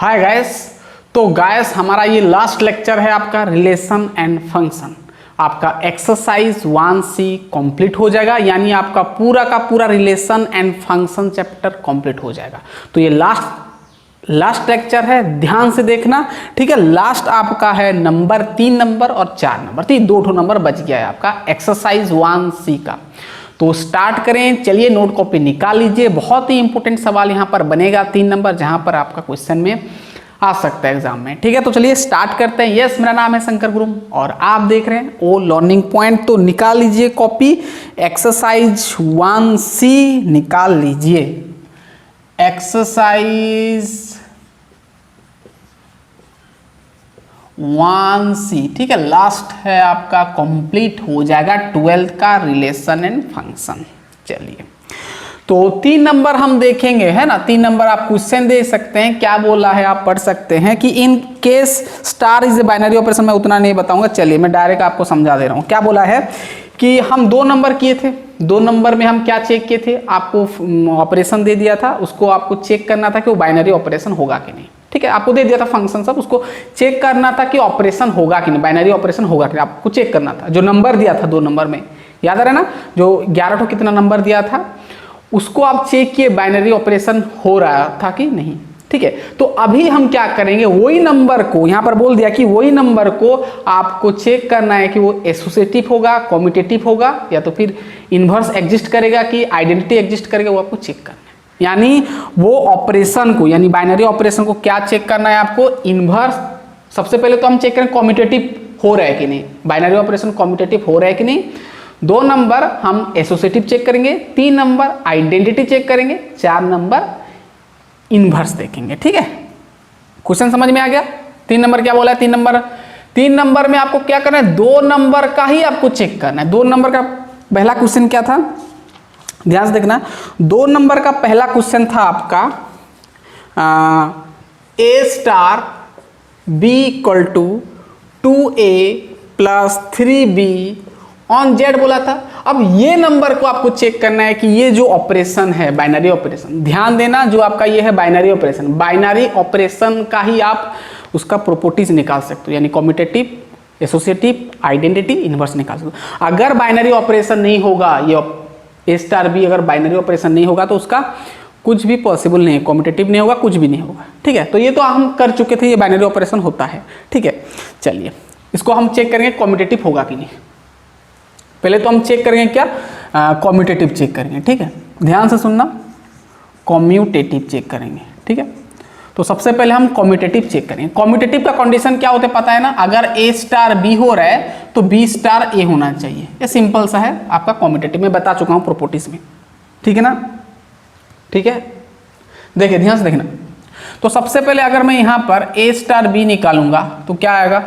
Hi guys. तो guys हमारा ये लास्ट लेक्चर है आपका रिलेशन एंड फंक्शन। आपका एक्सरसाइज 1C कंप्लीट हो जाएगा, यानी आपका पूरा का पूरा relation and function chapter complete हो जाएगा। तो ये लास्ट लेक्चर है, ध्यान से देखना, ठीक है। लास्ट आपका है नंबर 3 नंबर और 4 नंबर, तो ये 2 नंबर बच गया है आपका एक्सरसाइज 1C का। तो स्टार्ट करें, चलिए नोट कॉपी निकाल लीजिए। बहुत ही इंपॉर्टेंट सवाल यहाँ पर बनेगा 3 नंबर, जहाँ पर आपका क्वेश्चन में आ सकता है एग्जाम में, ठीक है। तो चलिए स्टार्ट करते हैं। यस, मेरा नाम है शंकर गुरुम और आप देख रहे हैं ओ लर्निंग पॉइंट। तो निकाल लीजिए कॉपी, एक्सरसाइज 1C निकाल लीजिए। एक्सरसाइज 1C, ठीक है, लास्ट है आपका, कंप्लीट हो जाएगा 12th का रिलेशन एंड फंक्शन। चलिए तो 3 नंबर हम देखेंगे, है ना। 3 नंबर आप क्वेश्चन दे सकते हैं, क्या बोला है आप पढ़ सकते हैं कि in case star is a binary operation. मैं उतना नहीं बताऊंगा, चलिए मैं डायरेक्ट आपको समझा दे रहा हूं। क्या बोला है कि हम 2 नंबर किए थे, 2 नंबर में हम क्या चेक किए थे, आपको ऑपरेशन दे दिया था, उसको आपको चेक करना था कि वो बाइनरी ऑपरेशन होगा कि नहीं, ठीक है। आपको दे दिया था फंक्शन सब, उसको चेक करना था कि ऑपरेशन होगा कि नहीं, बाइनरी ऑपरेशन होगा कि नहीं, आपको चेक करना था। जो नंबर दिया था 2 नंबर में, याद आ रहा है ना, जो 11 ठो कितना नंबर दिया था, उसको आप चेक किए बाइनरी ऑपरेशन हो रहा था कि नहीं, ठीक है। तो अभी हम क्या करेंगे, वही नंबर को यहां पर बोल दिया कि वही नंबर को आपको चेक करना है कि वो एसोसिएटिव होगा, कम्यूटेटिव होगा, या तो फिर इनवर्स एग्जिस्ट करेगा कि आइडेंटिटी एग्जिस्ट करेगा, वो आपको चेक करना है। यानी वो ऑपरेशन को, यानी बाइनरी ऑपरेशन को क्या चेक करना है आपको, इनवर्स। सबसे पहले तो हम चेक करें कम्यूटेटिव हो रहा है कि नहीं, बाइनरी ऑपरेशन कम्यूटेटिव हो रहा है कि नहीं। 2 नंबर हम एसोसिएटिव चेक करेंगे, 3 नंबर आइडेंटिटी चेक करेंगे, 4 नंबर इनवर्स देखेंगे, ठीक है। क्वेश्चन समझ में आ गया। 3 नंबर क्या बोला है, 3 नंबर में आपको क्या करना है, 2 नंबर का ही आपको चेक करना है। 2 नंबर का पहला क्वेश्चन क्या था, ध्यान से देखना। 2 नंबर का पहला क्वेश्चन था आपका A star B equal to 2A plus 3B on Z बोला था। अब ये नंबर को आपको चेक करना है कि ये जो ऑपरेशन है बाइनरी ऑपरेशन, ध्यान देना, जो आपका ये है बाइनरी ऑपरेशन का ही आप उसका प्रॉपर्टीज निकाल सकते हो, यानी कम्यूटेटिव, एसोसिएटिव, आइडेंटिटी, इनवर्स निकाल सकते हो। अगर बाइनरी ऑपरेशन नहीं होगा, ये A स्टार B अगर बाइनरी ऑपरेशन नहीं होगा तो उसका कुछ भी पॉसिबल नहीं है, कम्यूटेटिव नहीं होगा, कुछ भी नहीं होगा, ठीक है। तो ये तो हम कर चुके थे, ये बाइनरी ऑपरेशन होता है, ठीक है। चलिए इसको हम चेक करेंगे कम्यूटेटिव होगा कि नहीं। पहले तो हम चेक करेंगे क्या, कम्यूटेटिव चेक करेंगे, ठीक है। ध्यान से सुनना, कम्यूटेटिव चेक करेंगे, ठीक है। तो सबसे पहले हम कम्यूटेटिव चेक करेंगे। कम्यूटेटिव का कंडीशन क्या होता है पता है ना, अगर A स्टार B हो रहा है तो B स्टार A होना चाहिए। ये सिंपल सा है आपका कम्यूटेटिव, में बता चुका हूँ प्रॉपर्टीज में, ठीक है ना, ठीक है। देखिए ध्यान से देखना। तो सबसे पहले अगर मैं यहाँ पर A स्टार B निकालूंगा तो क्या आएगा,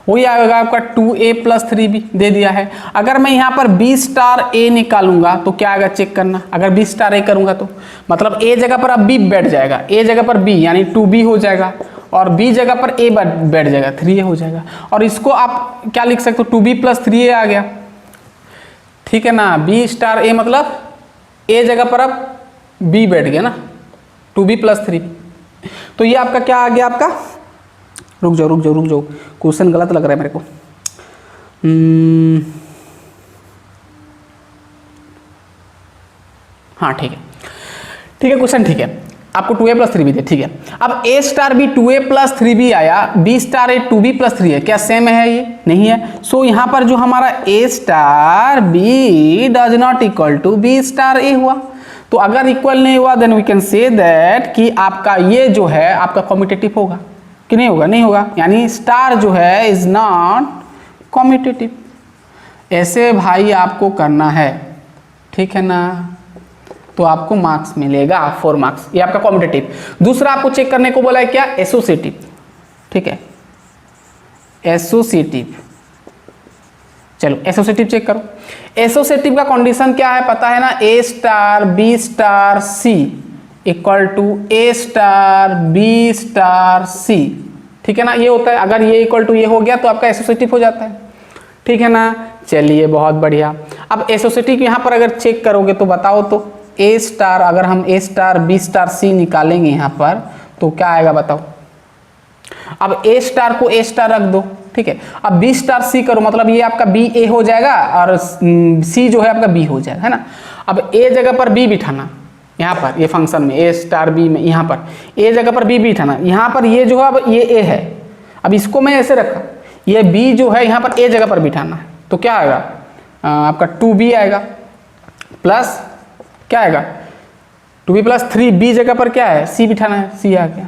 वही आएगा आपका 2A प्लस 3B दे दिया है। अगर मैं यहाँ पर B स्टार A निकालूंगा तो क्या आएगा, चेक करना। अगर B स्टार A करूंगा तो मतलब A जगह पर अब B बैठ जाएगा, A जगह पर B यानी 2B हो जाएगा, और B जगह पर A बैठ जाएगा, 3A हो जाएगा। और इसको आप क्या लिख सकते हो, 2B प्लस 3A आ गया, ठीक है ना। B स्टार A मतलब A जगह पर अब B बैठ गया ना, 2B प्लस 3B। तो ये आपका क्या आ गया, आपका रुक जाओ, क्वेश्चन गलत लग रहा है मेरे को। हाँ ठीक है क्वेश्चन, ठीक है। आपको 2A प्लस 3B दे, ठीक है। अब A star B 2A plus 3B आया, B star A 2B plus 3 है, क्या सेम है, ये नहीं है। सो यहाँ पर जो हमारा A star B does not equal to B star A हुआ। तो अगर इक्वल नहीं हुआ then we can say that कि आपका ये जो है आपका कम्यूटेटिव होगा कि नहीं होगा, नहीं होगा, यानी स्टार जो है इज नॉट कम्यूटेटिव। ऐसे भाई आपको करना है, ठीक है ना, तो आपको मार्क्स मिलेगा 4 मार्क्स, ये आपका कम्यूटेटिव। दूसरा आपको चेक करने को बोला है क्या, एसोसिएटिव, ठीक है, एसोसिएटिव। चलो एसोसिएटिव चेक करो। एसोसिएटिव का कंडीशन क्या है पता है ना, A star B star C equal to A star B star C, ठीक है ना, ये होता है। अगर ये इक्वल टू ये हो गया तो आपका एसोसिएटिव हो जाता है, ठीक है ना। चलिए बहुत बढ़िया। अब एसोसिएटिव यहाँ पर अगर चेक करोगे तो बताओ तो A स्टार, अगर हम A star B star C निकालेंगे यहाँ पर तो क्या आएगा बताओ। अब ए स्टार को ए स्टार रख दो, ठीक है। अब बी स्टार सी करो, मतलब ये आपका बी ए हो जाएगा और सी जो है आपका बी हो जाएगा, है ना। अब ए जगह पर बी बिठाना, यहाँ पर ये फंक्शन में ए स्टार बी में, यहाँ पर ए जगह पर बी बिठाना, यहाँ पर ये जो है अब ये ए है, अब इसको मैं ऐसे रखा, ये बी जो है यहाँ पर ए जगह पर बिठाना है, तो क्या आएगा आपका 2b आएगा प्लस क्या आएगा 2b प्लस 3b जगह पर क्या है c बिठाना है, c आ गया।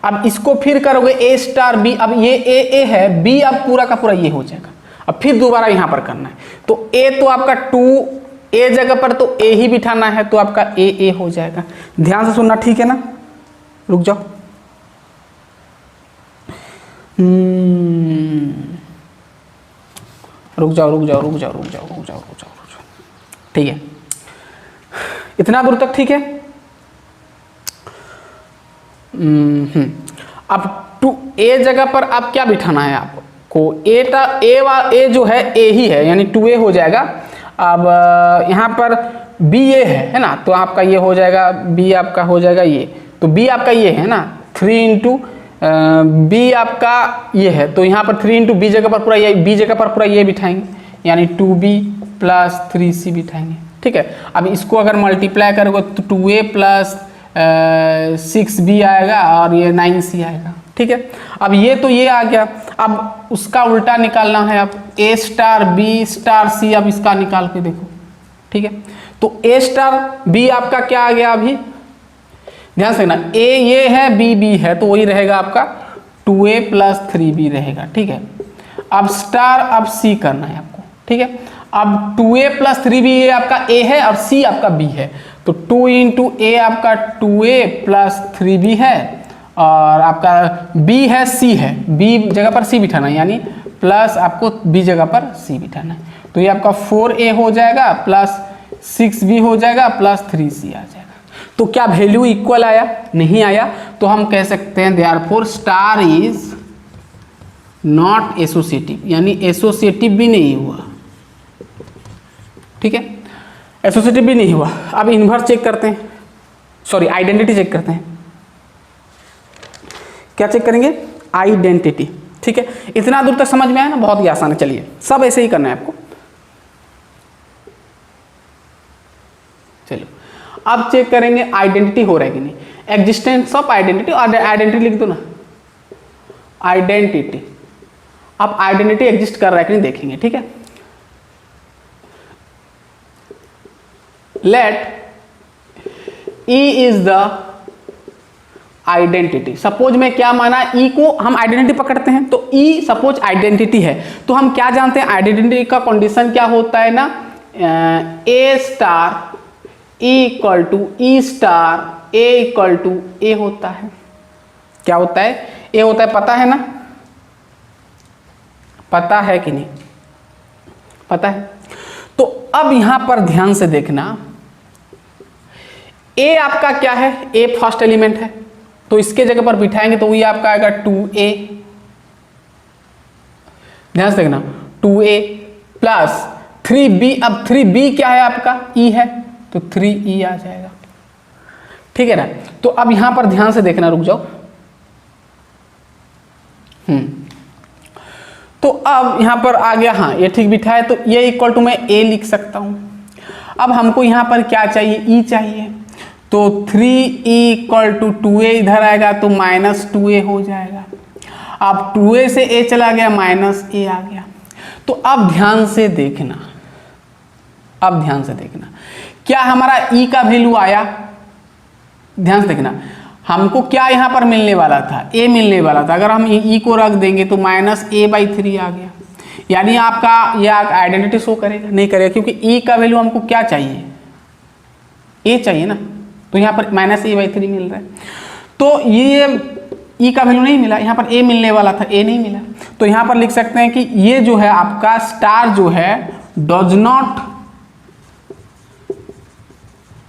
अब इसको फिर करोगे a स्टार b, अब ये a है, b अब पूरा का पूरा ये हो जाएगा। अब फिर दोबारा यहाँ पर करना है, तो a तो आपका 2 a जगह पर तो a ही बिठाना है, तो आपका a हो जाएगा। ध्यान से सुनना, ठीक है ना। रुक जाओ, रुक जाओ, ठीक है, इतना दूर तक ठीक है। अब टू ए जगह पर आप क्या बिठाना है आपको, ए जो है ए ही है, यानी 2a हो जाएगा। अब यहाँ पर b ए है ना, तो आपका ये हो जाएगा b आपका हो जाएगा ये, तो b आपका ये है ना 3 इंटू b आपका ये है, तो यहाँ पर 3 इंटू b जगह पर पूरा ये, b जगह पर पूरा ये बिठाएंगे, यानी 2b प्लस 3c बिठाएंगे, ठीक है। अब इसको अगर मल्टीप्लाई करोगे तो 2a प्लस 6b आएगा और ये 9c आएगा, ठीक है। अब ये तो ये आ गया, अब उसका उल्टा निकालना है, अब a star b star c, अब इसका निकाल के देखो, ठीक है। तो a स्टार b आपका क्या आ गया, अभी ध्यान से ना, a ये है b है, तो वही रहेगा आपका 2a प्लस 3b रहेगा, ठीक है। अब स्टार अब c करना है आपको, ठीक है। अब 2a प्लस 3b ये आपका a है और c आपका b है, तो 2 इंटू a आपका 2a प्लस 3b है और आपका b है c है, b जगह पर c बिठाना है, यानी प्लस आपको b जगह पर c बिठाना है, तो ये आपका 4a हो जाएगा प्लस 6b हो जाएगा प्लस 3c आ जाएगा। तो क्या वैल्यू इक्वल आया, नहीं आया, तो हम कह सकते हैं therefore star is not associative, यानी एसोसिएटिव भी नहीं हुआ, ठीक है, एसोसिएटिव भी नहीं हुआ। अब इन्वर्स चेक करते हैं, सॉरी आइडेंटिटी चेक करते हैं। क्या चेक करेंगे, आइडेंटिटी, ठीक है। इतना दूर तक समझ में आया ना, बहुत ही आसान है। चलिए सब ऐसे ही करना है आपको। चलो अब चेक करेंगे आइडेंटिटी हो रहा है कि नहीं, एग्जिस्टेंस ऑफ आइडेंटिटी, और आइडेंटिटी लिख दो ना, आइडेंटिटी। अब आइडेंटिटी एग्जिस्ट कर रहा है कि नहीं देखेंगे, ठीक है। Let e is the identity. Suppose में क्या माना, ई को हम आइडेंटिटी पकड़ते हैं, तो ई सपोज आइडेंटिटी है, तो हम क्या जानते हैं आइडेंटिटी का कंडीशन क्या होता है ना, A star equal to E star A equal to A होता है। क्या होता है, ए होता है, पता है ना, पता है कि नहीं, पता है। तो अब यहां पर ध्यान से देखना, ए आपका क्या है, ए फर्स्ट एलिमेंट है, तो इसके जगह पर बिठाएंगे तो ये आपका आएगा 2a, ध्यान से देखना 2a प्लस 3b। अब 3b क्या है आपका, e है, तो 3e आ जाएगा, ठीक है ना। तो अब यहां पर ध्यान से देखना, रुक जाओ। तो अब यहां पर आ गया, हाँ ये ठीक बिठाए, तो ये इक्वल टू मैं a लिख सकता हूं। अब हमको यहां पर क्या चाहिए, e चाहिए, तो 3e इक्वल टू 2a इधर आएगा तो माइनस 2a हो जाएगा। अब 2a से a चला गया, माइनस a आ गया। तो अब ध्यान से देखना, अब ध्यान से देखना, क्या हमारा e का वैल्यू आया, ध्यान से देखना, हमको क्या यहाँ पर मिलने वाला था, a मिलने वाला था। अगर हम e को रख देंगे तो माइनस a/3 आ गया, यानी आपका यह आइडेंटिटी शो करेगा, नहीं करेगा, क्योंकि e का वैल्यू हमको क्या चाहिए, a चाहिए ना, तो यहाँ पर माइनस a/3 मिल रहा है। तो ये e का वैल्यू नहीं मिला, यहाँ पर a मिलने वाला था, a नहीं मिला, तो यहाँ पर लिख सकते हैं कि ये जो है आपका स्टार जो है डज नॉट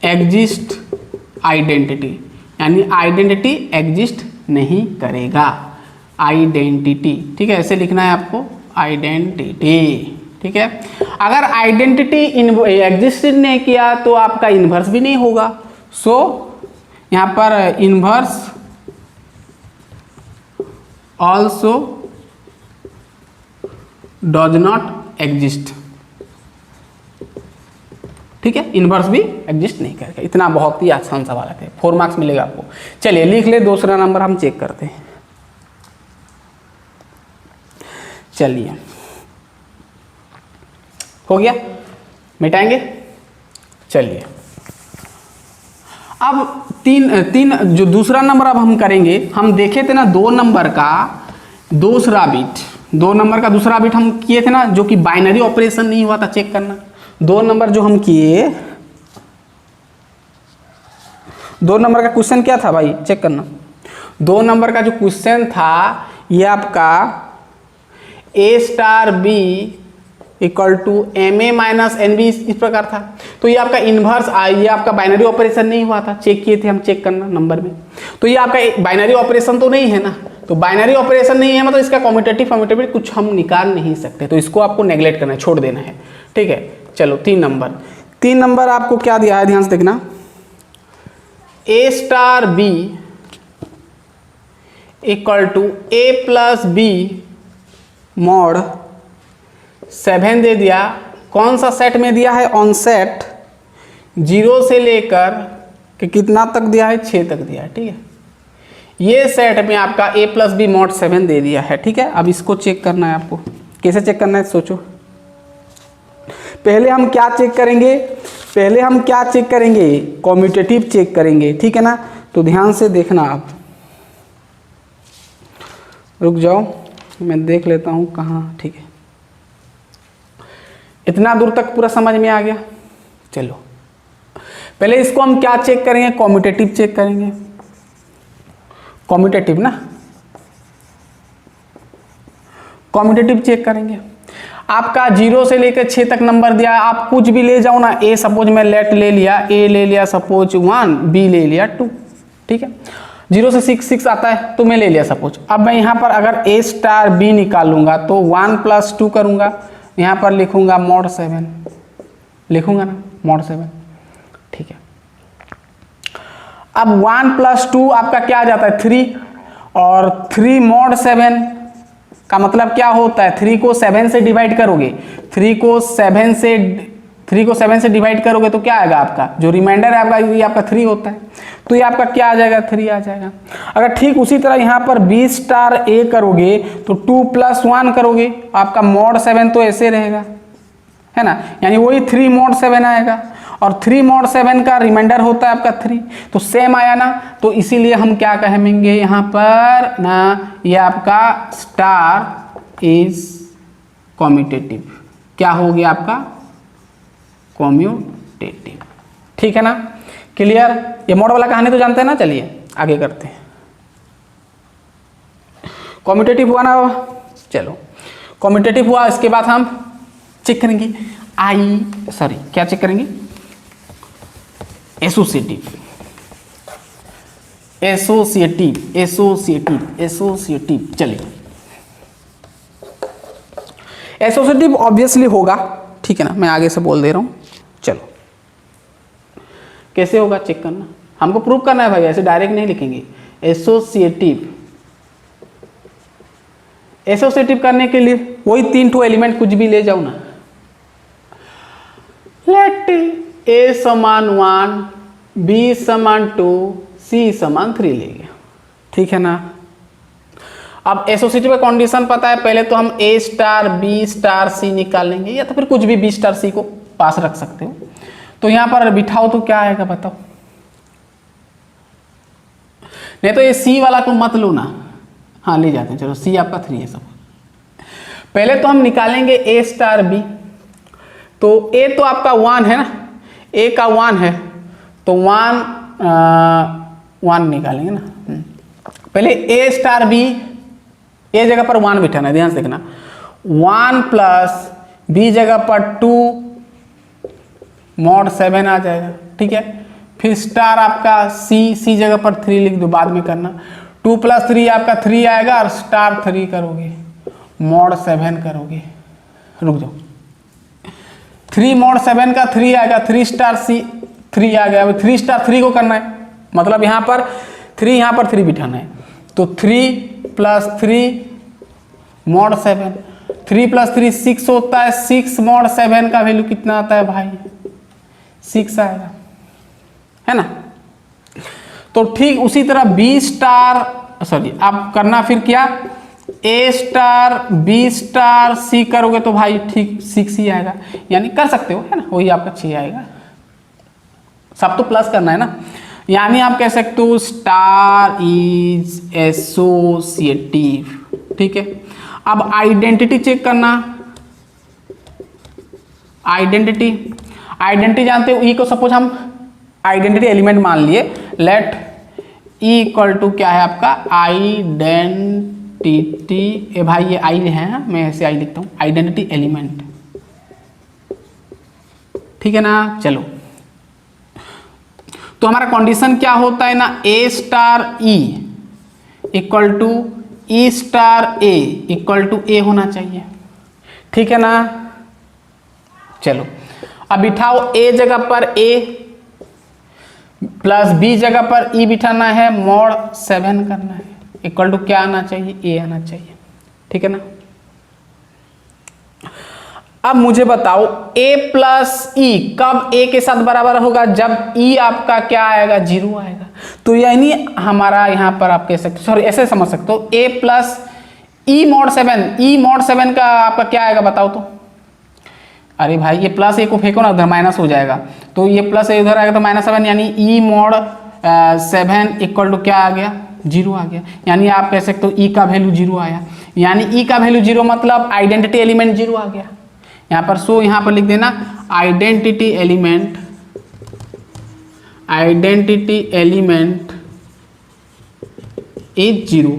एग्जिस्ट आइडेंटिटी, यानी आइडेंटिटी एग्जिस्ट नहीं करेगा, आइडेंटिटी, ठीक है, ऐसे लिखना है आपको, आइडेंटिटी, ठीक है। अगर आइडेंटिटी एग्जिस्ट नहीं किया तो आपका इन्वर्स भी नहीं होगा। सो यहाँ पर inverse also does not exist. ठीक है, इनवर्स भी एग्जिस्ट नहीं करेगा। इतना बहुत ही आसान सवाल है, 4 मार्क्स मिलेगा आपको। चलिए लिख ले, दूसरा नंबर हम चेक करते हैं। चलिए हो गया, मिटाएंगे। चलिए अब तीन जो दूसरा नंबर अब हम करेंगे, हम देखे थे ना 2 नंबर का दूसरा बिट, 2 नंबर का दूसरा बिट हम किए थे ना, जो कि बाइनरी ऑपरेशन नहीं हुआ था, चेक करना। 2 नंबर जो हम किए, 2 नंबर का क्वेश्चन क्या था भाई, चेक करना। 2 नंबर का जो क्वेश्चन था ये आपका A star B equal to M A minus N B इस प्रकार था। तो ये आपका इन्वर्स, ये आपका बाइनरी ऑपरेशन नहीं हुआ था, चेक किए थे हम, चेक करना नंबर में। तो ये आपका बाइनरी ऑपरेशन तो नहीं है ना, तो बाइनरी ऑपरेशन नहीं है मतलब इसका कम्यूटेटिव कुछ हम निकाल नहीं सकते, तो इसको आपको नेग्लेक्ट करना है, छोड़ देना है। ठीक है, चलो 3 नंबर आपको क्या दिया है, ध्यान से देखना। A star B equal to A plus B mod 7 दे दिया। कौन सा सेट में दिया है, ऑन सेट 0 से लेकर कि कितना तक दिया है, 6 तक दिया है। ठीक है, ये सेट में आपका ए प्लस बी मॉड 7 दे दिया है। ठीक है, अब इसको चेक करना है आपको। कैसे चेक करना है सोचो। पहले हम क्या चेक करेंगे, कम्यूटेटिव चेक करेंगे। ठीक है ना, तो ध्यान से देखना आप, रुक जाओ मैं देख लेता हूँ कहाँ। ठीक है, इतना दूर तक पूरा समझ में आ गया। चलो पहले इसको हम क्या चेक करेंगे, कम्यूटेटिव चेक करेंगे। कम्यूटेटिव ना, कम्यूटेटिव चेक करेंगे। आपका 0 से लेकर 6 तक नंबर दिया है, आप कुछ भी ले जाओ ना। ए सपोज मैं लेट ले लिया, ए ले लिया सपोज 1, बी ले लिया 2। ठीक है, 0 से 6 आता है तो मैं ले लिया सपोज। अब मैं यहाँ पर अगर ए स्टार बी निकालूंगा तो 1 + 2 करूँगा, यहाँ पर लिखूंगा मॉड 7, लिखूंगा ना मॉड 7। ठीक है, अब 1 + 2 आपका क्या आ जाता है 3, और 3 मॉड 7 का मतलब क्या होता है, 3 को 7 से डिवाइड करोगे, 3 को 7 से डिवाइड करोगे तो क्या आएगा आपका, जो रिमाइंडर है आपका, ये आपका 3 होता है, तो ये आपका क्या आ जाएगा, 3 आ जाएगा। अगर ठीक उसी तरह यहाँ पर बी स्टार ए करोगे तो 2 + 1 करोगे, आपका मॉड 7 तो ऐसे रहेगा, है ना, यानी वही 3 मॉड 7 आएगा, और 3 मॉड 7 का रिमाइंडर होता है आपका 3, तो सेम आया ना। तो इसीलिए हम क्या कहेंगे यहाँ पर ना, ये आपका स्टार इज कम्यूटेटिव। क्या हो गया आपका, कम्यूटेटिव। ठीक है ना, क्लियर। ये मॉड वाला कहानी तो जानते हैं ना। चलिए आगे करते हैं। कम्यूटेटिव हुआ ना, चलो कम्यूटेटिव हुआ। इसके बाद हम चेक करेंगे क्या चेक करेंगे, एसोसिएटिव। चलिए एसोसिएटिव ऑब्वियसली होगा, ठीक है ना, मैं आगे से बोल दे रहा हूं। चलो कैसे होगा चेक करना, हमको प्रूव करना है भाई, ऐसे डायरेक्ट नहीं लिखेंगे। एसोसिएटिव करने के लिए वही 3 एलिमेंट कुछ भी ले जाओ ना। लेट ए समान 1, बी समान 2, सी समान 3 ले गया। ठीक है ना। अब एसोसिएटिव का कंडीशन पता है, पहले तो हम ए स्टार बी स्टार सी निकाल लेंगे, या तो फिर कुछ भी बी स्टार सी को पास रख सकते हो। तो यहां पर बिठाओ तो क्या आएगा बताओ, नहीं तो ये सी वाला को मत लो ना। हाँ ले जाते हैं, चलो सी आपका 3 है सब। पहले तो हम निकालेंगे ए स्टार बी, तो ए तो आपका 1 है ना, ए का 1 है तो 1 निकालेंगे ना। पहले ए स्टार बी, ए जगह पर 1 बिठाना है, ध्यान से देखना। 1 + बी जगह पर 2 मॉड 7 आ जाएगा। ठीक है, फिर स्टार आपका सी जगह पर 3 लिख दो, बाद में करना। 2 + 3 आपका 3 आएगा, और स्टार 3 करोगे, मॉड 7 करोगे। रुक जाओ, 3 मॉड 7 का 3 आएगा, 3 स्टार सी 3 आ गया। 3 स्टार 3 को करना है, मतलब यहाँ पर 3 बिठाना है। तो तो 3 + 3 mod 7, 3 + 3 6 होता है, 6 mod 7 का वैल्यू कितना आता है भाई? 6 आएगा, है ना। तो ठीक उसी तरह B स्टार, सॉरी आप करना फिर क्या, A star B star C करोगे तो भाई ठीक 6 ही आएगा, यानी कर सकते हो, है ना, वही आपका 6 आएगा। सब तो प्लस करना है ना, यानी आप कह सकते हो स्टार इज एसोसिएटिव, ठीक है। अब आइडेंटिटी चेक करना, आइडेंटिटी जानते हो, ई को सपोज हम आइडेंटिटी एलिमेंट मान लिए, लेट ई इक्वल टू क्या है आपका आइडेंटिटी, ए भाई ये आई है, मैं ऐसे आई लिखता हूं, आइडेंटिटी एलिमेंट, ठीक है ना। चलो तो हमारा कंडीशन क्या होता है ना, A star E equal to E star A equal to A होना चाहिए, ठीक है ना। चलो अब बिठाओ ए जगह पर ए प्लस बी जगह पर ई बिठाना है, mod 7 करना है, इक्वल टू क्या आना चाहिए, ए आना चाहिए, ठीक है ना। अब मुझे बताओ a प्लस ई कब a के साथ बराबर होगा, जब e आपका क्या आएगा, 0 आएगा। तो यानी हमारा यहाँ पर आप कह सकते, सॉरी ऐसे समझ सकते हो, a plus E mod 7, e mod 7 का आपका क्या आएगा बताओ तो। अरे भाई ये प्लस ए को फेंको ना, उधर माइनस हो जाएगा, तो ये प्लस ए उधर आएगा तो -7, यानी e mod 7 इक्वल टू क्या आ गया, 0 आ गया। यानी आप कह सकते हो e का वैल्यू 0 आया, यानी e का वैल्यू 0 मतलब आइडेंटिटी एलिमेंट 0 आ गया। यहाँ पर सो यहाँ पर लिख देना आइडेंटिटी एलिमेंट इज 0।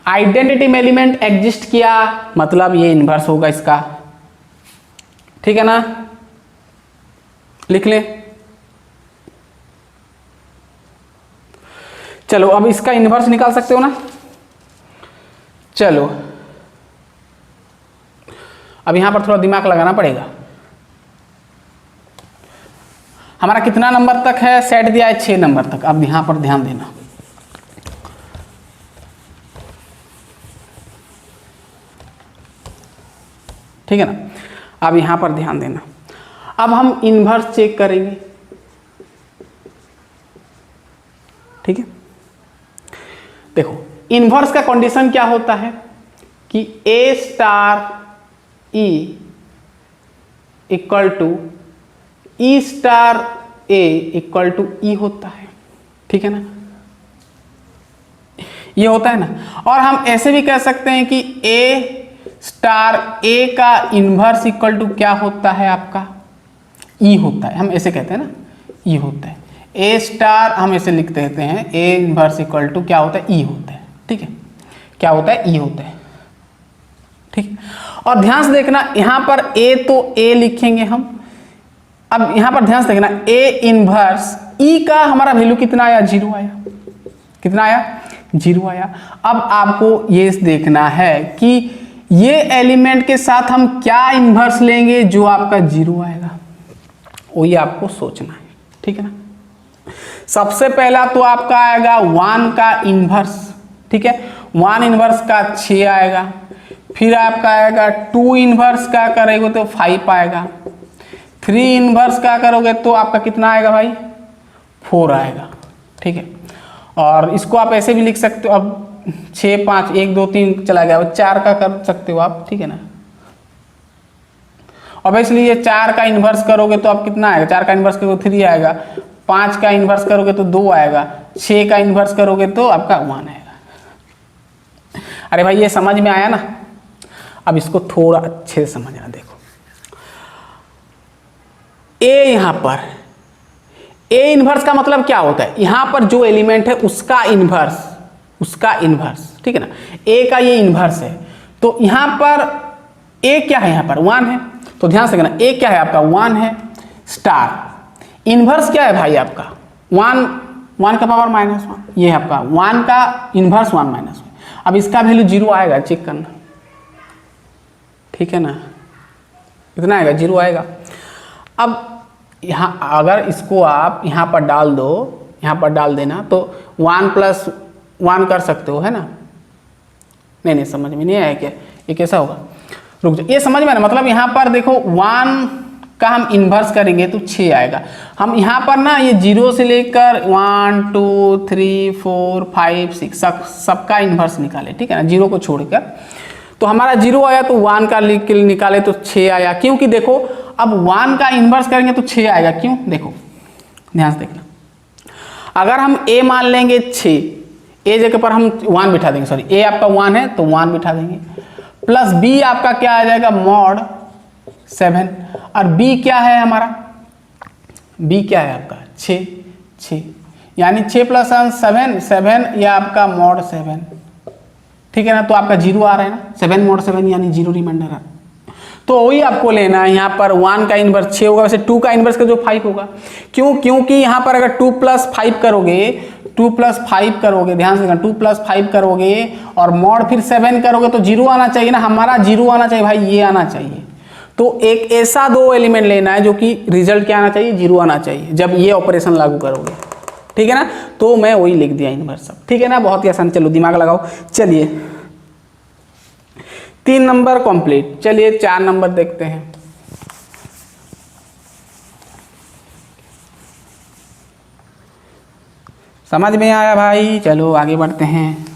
आइडेंटिटी में एलिमेंट एग्जिस्ट किया मतलब ये इन्वर्स होगा इसका, ठीक है ना, लिख ले। चलो अब इसका इन्वर्स निकाल सकते हो ना। चलो अब यहां पर थोड़ा दिमाग लगाना पड़ेगा। हमारा कितना नंबर तक है, सेट दिया है 6 नंबर तक। अब यहां पर ध्यान देना, ठीक है ना। अब यहां पर ध्यान देना, अब हम इन्वर्स चेक करेंगे, ठीक है। देखो इन्वर्स का कंडीशन क्या होता है कि A star E equal to E star A equal to E होता है, ठीक है ना, ये होता है ना। और हम ऐसे भी कह सकते हैं कि ए स्टार ए का इन्वर्स इक्वल टू क्या होता है आपका, ई होता है। हम ऐसे कहते हैं ना, ई होता है। ए स्टार हम ऐसे लिख देते हैं, ए इन्वर्स इक्वल टू क्या होता है, ई होता है, ठीक है। क्या होता है, ई होता है, ठीक। और ध्यान से देखना यहां पर ए तो ए लिखेंगे हम। अब यहां पर ध्यान से देखना ए इनवर्स ई का हमारा वैल्यू कितना आया, 0 आया। कितना आया, 0 आया। अब आपको ये देखना है कि ये एलिमेंट के साथ हम क्या इन्वर्स लेंगे जो आपका 0 आएगा, वही आपको सोचना है, ठीक है ना। सबसे पहला तो आपका आएगा 1 का इन्वर्स, ठीक है। 1 इन्वर्स का 6 आएगा। फिर आपका आएगा 2 इन्वर्स का करोगे तो 5 आएगा। 3 इन्वर्स का करोगे तो आपका कितना आएगा भाई, 4 आएगा, ठीक है। और इसको आप ऐसे भी लिख सकते हो, अब 6 5 1 2 3 चला गया, 4 का कर सकते हो आप, ठीक है ना। ऑब्वियसली ये 4 का इन्वर्स करोगे तो आप कितना आएगा, 4 का इन्वर्स करोगे 3 आएगा, 5 का इन्वर्स करोगे तो 2 आएगा, 6 का इन्वर्स करोगे तो आपका 1 आएगा। अरे भाई ये समझ में आया ना। अब इसको थोड़ा अच्छे से समझना, देखो ए यहां पर ए इन्वर्स का मतलब क्या होता है, यहां पर जो एलिमेंट है उसका इन्वर्स, ठीक है ना। ए का ये इन्वर्स है, तो यहां पर ए क्या है, यहां पर 1 है, तो ध्यान से देखना ए क्या है आपका 1 है। स्टार इन्वर्स क्या है भाई आपका 1 का पावर -1, ये है आपका 1 का इन्वर्स 1 - 1। अब इसका वैल्यू 0 आएगा, चेक करना, ठीक है ना। कितना आएगा, 0 आएगा। अब यहाँ अगर इसको आप यहाँ पर डाल दो, यहाँ पर डाल देना, तो 1 + 1 कर सकते हो, है ना। नहीं समझ में नहीं आया क्या, ये कैसा होगा, रुक जाओ, ये समझ में ना, मतलब यहाँ पर देखो 1 का हम इन्वर्स करेंगे तो 6 आएगा। हम यहाँ पर ना ये 0 से लेकर 1 2 3 4 5 6 सबका इन्वर्स निकाले, ठीक है ना, 0 को छोड़कर। तो हमारा 0 आया तो 1 का निकाले तो 6 आया, क्योंकि देखो अब 1 का इन्वर्स करेंगे तो 6 आएगा, क्यों, देखो ध्यान से देखना। अगर हम a मान लेंगे 6, a जगह पर हम 1 बिठा देंगे, सॉरी a आपका 1 है तो 1 बिठा देंगे, प्लस b आपका क्या आ जाएगा मॉड 7, और b क्या है हमारा, b क्या है आपका 6, यानी 6 प्लस 7 या आपका मॉड 7, ठीक है ना। तो आपका 0 आ रहा है ना, 7 मॉड 7 यानी 0 रिमाइंडर आ, तो वही आपको लेना है। यहाँ पर 1 का इन्वर्स 6 होगा, वैसे 2 का इन्वर्स का जो 5 होगा, क्योंकि यहाँ पर अगर 2 + 5 करोगे, 2 + 5 करोगे, ध्यान से 2 + 5 करोगे और मॉड फिर 7 करोगे तो 0 आना चाहिए ना, हमारा 0 आना चाहिए भाई, ये आना चाहिए। तो एक ऐसा 2 एलिमेंट लेना है जो कि रिजल्ट क्या आना चाहिए, 0 आना चाहिए जब ये ऑपरेशन लागू करोगे, ठीक है ना। तो मैं वही लिख दिया इन्वर्स सब, ठीक है ना, बहुत ही आसान। चलो दिमाग लगाओ, चलिए 3 नंबर कंप्लीट। चलिए 4 नंबर देखते हैं। समझ में आया भाई, चलो आगे बढ़ते हैं।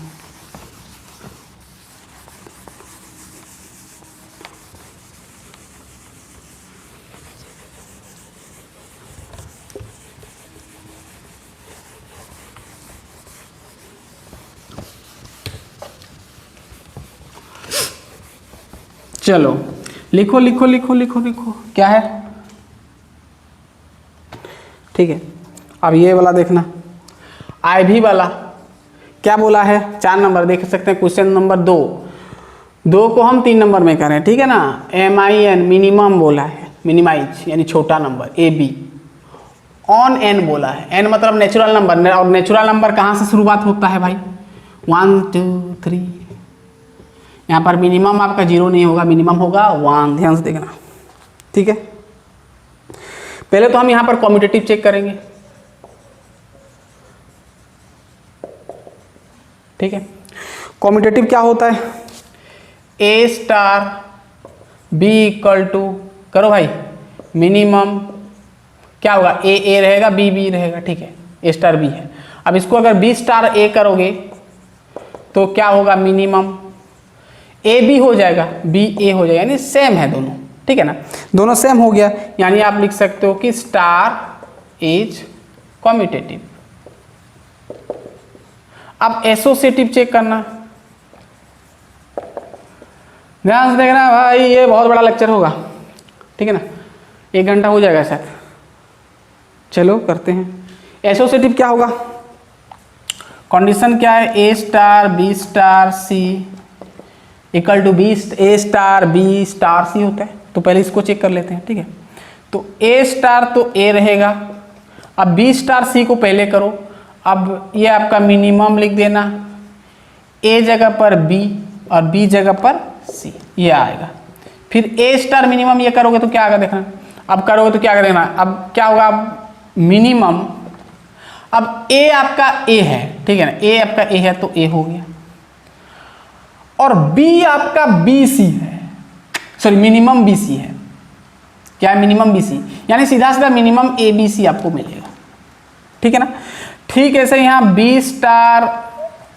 चलो लिखो लिखो लिखो लिखो लिखो, क्या है, ठीक है। अब ये वाला देखना, IV वाला क्या बोला है, 4 नंबर देख सकते हैं, क्वेश्चन नंबर 2 को हम 3 नंबर में करें, ठीक है ना। MIN मिनिमम बोला है, मिनिमाइज यानी छोटा नंबर, AB ऑन n बोला है, n मतलब नेचुरल नंबर, और नेचुरल नंबर कहाँ से शुरुआत होता है भाई, 1 2 3। यहाँ पर मिनिमम आपका 0 नहीं होगा, मिनिमम होगा 1, ध्यान से देखना, ठीक है। पहले तो हम यहाँ पर कॉम्यूटेटिव चेक करेंगे, ठीक है। कॉम्यूटेटिव क्या होता है, A* B = करो भाई, मिनिमम क्या होगा, A रहेगा, B रहेगा, ठीक है, A* B है। अब इसको अगर B* A करोगे तो क्या होगा, मिनिमम AB हो जाएगा, BA हो जाएगा, यानी सेम है दोनों, ठीक है ना, दोनों सेम हो गया, यानी आप लिख सकते हो कि स्टार इज कॉम्यूटेटिव। अब एसोसिएटिव चेक करना, ध्यान से देखना भाई, ये बहुत बड़ा लेक्चर होगा, ठीक है ना, 1 घंटा हो जाएगा शायद। चलो करते हैं। एसोसिएटिव क्या होगा, कंडीशन क्या है, A* B* C = B, A* B* C होता है, तो पहले इसको चेक कर लेते हैं, ठीक है। तो A* तो A रहेगा, अब B* C को पहले करो, अब ये आपका मिनिमम लिख देना, A जगह पर B और B जगह पर C, ये आएगा। फिर A* मिनिमम ये करोगे तो क्या आएगा देखना, अब करोगे तो क्या आएगा देखना, अब क्या होगा, अब मिनिमम, अब A आपका A है, ठीक है ना, A आपका A है तो A हो गया, और B आपका BC है, सॉरी मिनिमम BC है, क्या है, मिनिमम BC, यानी सीधा सीधा मिनिमम ABC आपको मिलेगा, ठीक है ना। ठीक है, ऐसे यहाँ B*,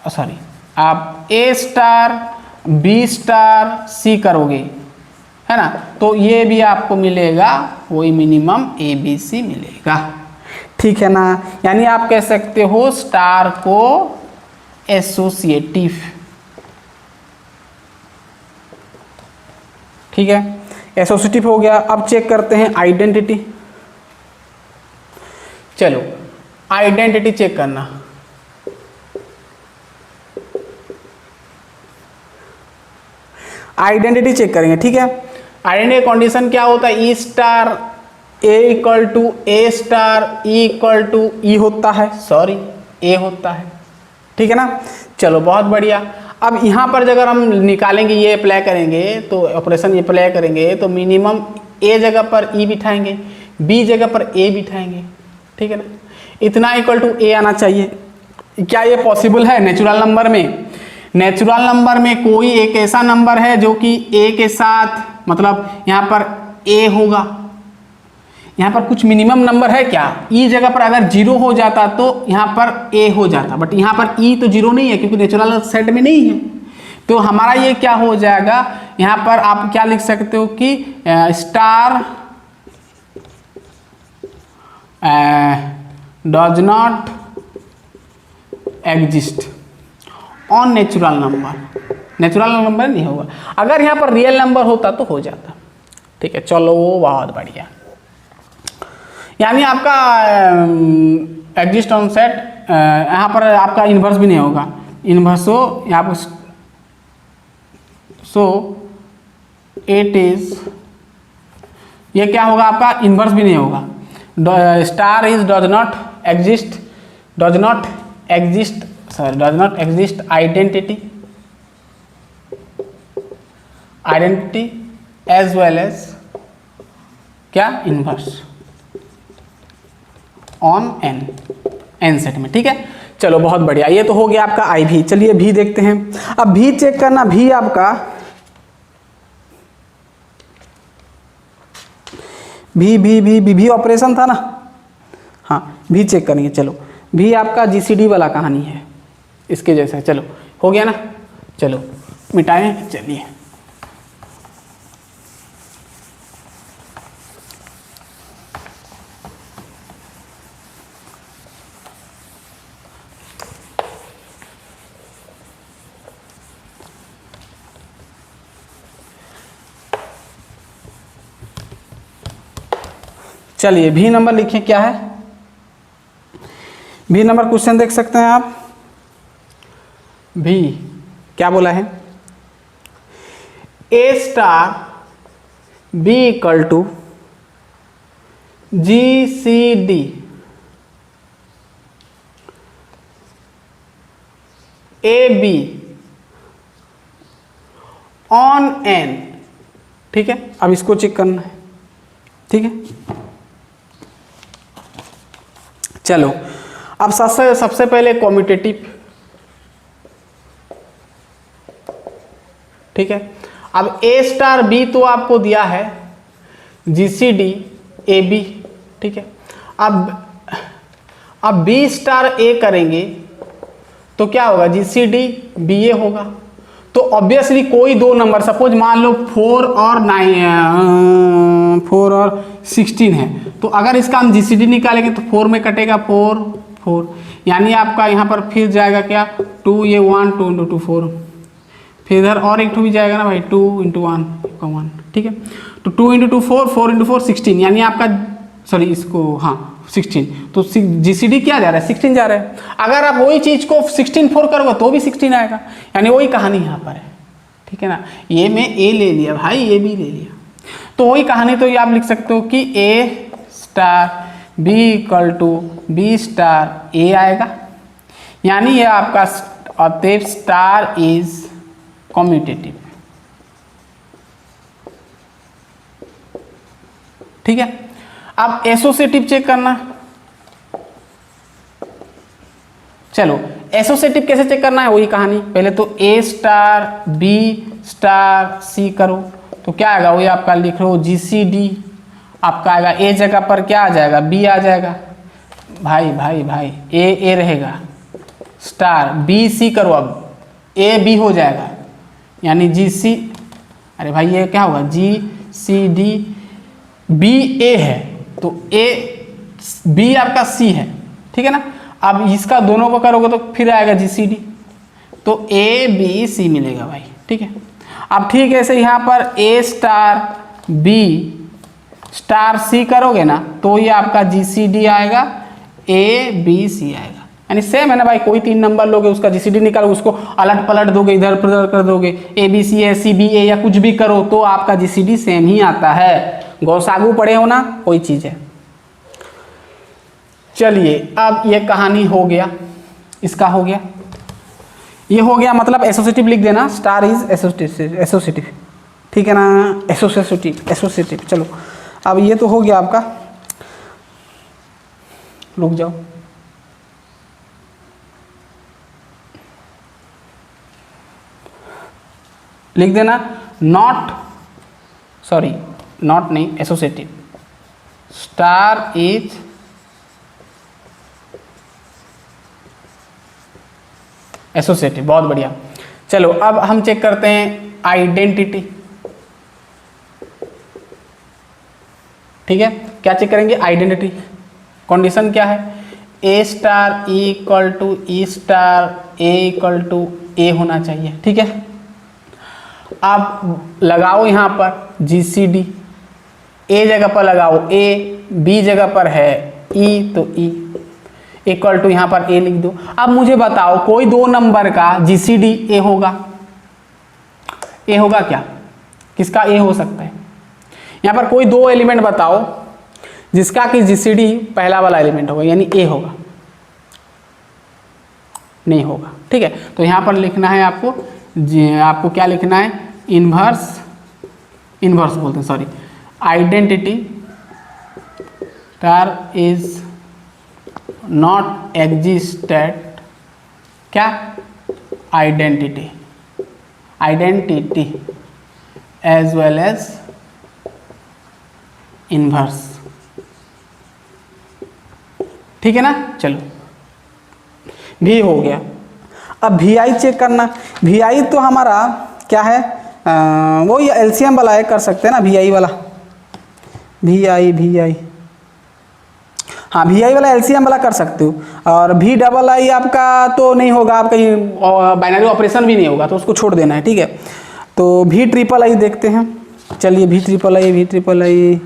सॉरी आप A*, B*, C करोगे, है ना, तो ये भी आपको मिलेगा, वही मिनिमम ABC मिलेगा, ठीक है ना। यानी आप कह सकते हो स्टार को एसोसिएटिव, ठीक है, एसोसिएटिव हो गया। अब चेक करते हैं आइडेंटिटी। चलो आइडेंटिटी चेक करना, आइडेंटिटी चेक करेंगे, ठीक है। आइडेंटिटी कंडीशन क्या होता है, E* A = A*, E = E होता है, सॉरी A होता है, ठीक है ना। चलो बहुत बढ़िया। अब यहाँ पर अगर हम निकालेंगे, ये अप्लाई करेंगे, तो ऑपरेशन ये अप्लाई करेंगे तो मिनिमम A जगह पर E बिठाएंगे, B जगह पर A बिठाएंगे, ठीक है ना, इतना = A आना चाहिए, क्या ये पॉसिबल है नेचुरल नंबर में? नेचुरल नंबर में कोई एक ऐसा नंबर है जो कि ए के साथ, मतलब यहाँ पर ए होगा, यहाँ पर कुछ मिनिमम नंबर है क्या? ई जगह पर अगर जीरो हो जाता तो यहाँ पर ए हो जाता, बट यहाँ पर ई तो जीरो नहीं है क्योंकि नेचुरल सेट में नहीं है। तो हमारा ये क्या हो जाएगा, यहाँ पर आप क्या लिख सकते हो कि star does not exist on natural number. Natural number नहीं होगा, अगर यहाँ पर रियल नंबर होता तो हो जाता। ठीक है, चलो वो बहुत बढ़िया। यानी आपका एग्जिस्ट ऑन सेट, यहाँ पर आपका इन्वर्स भी नहीं होगा। इन्वर्स हो यहाँ पर, सो इट इज, ये क्या होगा आपका इन्वर्स भी नहीं होगा। Star is does not exist, does not exist, sorry does not exist identity, identity as well as क्या इन्वर्स ऑन एन सेट में। ठीक है, चलो बहुत बढ़िया, ये तो हो गया आपका आई भी। चलिए भी देखते हैं। अब भी चेक करना, भी आपका भी ऑपरेशन था ना, हाँ भी चेक करेंगे। चलो भी आपका जीसीडी वाला कहानी है, इसके जैसा। चलो हो गया ना, चलो मिटाएं। चलिए चलिए भी नंबर लिखिए, क्या है भी नंबर? क्वेश्चन देख सकते हैं आप। भी क्या बोला है, A star B equal to G C D A B on N. ठीक है, अब इसको चेक करना है। ठीक है, चलो अब सबसे पहले कॉम्यूटेटिव। ठीक है, अब ए स्टार बी तो आपको दिया है, जी सी डी ए बी। ठीक है, अब बी स्टार ए करेंगे तो क्या होगा, जी सी डी बी ए होगा। तो ऑब्वियसली कोई दो नंबर, सपोज मान लो 4 और 16 है, तो अगर इसका हम जीसीडी निकालेंगे तो 4 में कटेगा 4 4, यानी आपका यहाँ पर फिर जाएगा क्या 2, ये 1 2 इंटू 2 4, फिर इधर और एक 2 भी जाएगा ना भाई, 2 इंटू 1 1। ठीक है, तो 2 इंटू 2 4, 4 इंटू 4 16, यानी आपका सॉरी इसको हाँ 16, तो जीसीडी क्या जा रहा है 16 जा रहा है। अगर आप वही चीज़ को 16 4 करोगे तो भी 16 आएगा, यानी वही कहानी यहाँ पर है। ठीक है ना, ये मैं ए ले लिया भाई, ये भी ले लिया, तो वही कहानी। तो ये आप लिख सकते हो कि A star B equal to B star A आएगा, यानी ये आपका अतएव स्टार इज कम्यूटेटिव। ठीक है, अब एसोसिएटिव चेक करना। चलो एसोसिएटिव कैसे चेक करना है, वही कहानी। पहले तो ए स्टार बी स्टार सी करो तो क्या आएगा, वही आपका लिख लो जी सी डी आपका आएगा। ए जगह पर क्या आ जाएगा, बी आ जाएगा भाई ए रहेगा, स्टार बी सी करो, अब ए बी हो जाएगा, यानी जी सी, अरे भाई ये क्या होगा, जी सी डी बी ए है तो ए बी आपका सी है। ठीक है ना, अब इसका दोनों को करोगे तो फिर आएगा जी सी डी, तो ए बी सी मिलेगा भाई। ठीक है, अब ठीक है, ऐसे यहाँ पर ए स्टार बी स्टार सी करोगे ना तो ये आपका जी सी डी आएगा, ए बी सी आएगा, यानी सेम है ना भाई। कोई 3 नंबर लोगे उसका जी सी डी निकालोगे, उसको अलट पलट दोगे, इधर उधर कर दोगे, ए बी सी है सी बी ए या कुछ भी करो तो आपका जी सी डी सेम ही आता है। गौसागु पढ़े हो ना, कोई चीज़ है। चलिए अब ये कहानी हो गया, इसका हो गया, ये हो गया, मतलब एसोसिएटिव लिख देना, स्टार इज एसोसिएटिव। ठीक है ना, एसोसिएटिव। चलो अब ये तो हो गया आपका, रुक जाओ, लिख देना नॉट, सॉरी नॉट नहीं, एसोसिएटिव, स्टार इज एसोसिएटिव। बहुत बढ़िया। चलो अब हम चेक करते हैं आइडेंटिटी। ठीक है, क्या चेक करेंगे? आइडेंटिटी। कंडीशन क्या है? A star equal to E star A equal to A होना चाहिए। ठीक है, आप लगाओ यहाँ पर जीसीडी, ए जगह पर लगाओ ए, बी जगह पर है ई तो ई इक्वल टू यहाँ पर ए लिख दो। अब मुझे बताओ कोई दो नंबर का जीसीडी ए होगा? ए होगा क्या? किसका ए हो सकता है? यहाँ पर कोई दो एलिमेंट बताओ जिसका कि जीसीडी पहला वाला एलिमेंट होगा, यानी ए होगा? नहीं होगा। ठीक है, तो यहाँ पर लिखना है आपको, आपको क्या लिखना है? इन्वर्स, इन्वर्स बोलते हैं sorry, identity star is not existed, क्या? Identity, identity as well as inverse. ठीक है ना? चलो भी हो गया। अब वी आई चेक करना। वी आई तो हमारा क्या है? वो ये एलसीएम वाला है, कर सकते हैं ना वी आई वाला, वी आई, हाँ वी आई वाला एलसीएम वाला कर सकते हो। और वी डबल आई आपका तो नहीं होगा, आप कहीं बाइनरी ऑपरेशन भी नहीं होगा, तो उसको छोड़ देना है। ठीक है, तो वी ट्रिपल आई देखते हैं। चलिए वी ट्रिपल आई,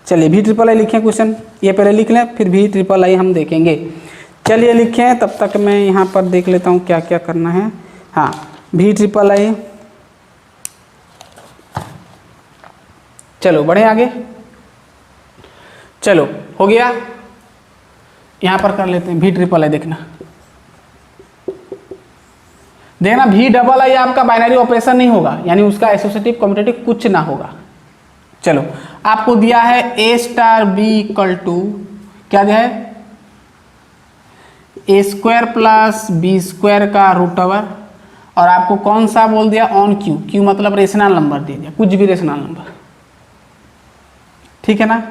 चलिए वी ट्रिपल आई लिखें क्वेश्चन, ये पहले लिख लें फिर वी ट्रिपल आई हम देखेंगे। चलिए लिखें, तब तक मैं यहाँ पर देख लेता हूँ क्या क्या करना है। हाँ वी ट्रिपल आई, चलो बढ़े आगे। चलो हो गया, यहाँ पर कर लेते हैं वी ट्रिपल आई। देखना वी डबल आई आपका बाइनरी ऑपरेशन नहीं होगा, यानी उसका एसोसिएटिव कम्यूटेटिव कुछ ना होगा। चलो आपको दिया है A star B equal to, क्या दिया है? ए स्क्वायर प्लस बी स्क्वायर का रूट ओवर, और आपको कौन सा बोल दिया? ऑन क्यू, क्यू मतलब रेशनल नंबर दे दिया, कुछ भी रेशनल नंबर। ठीक है ना?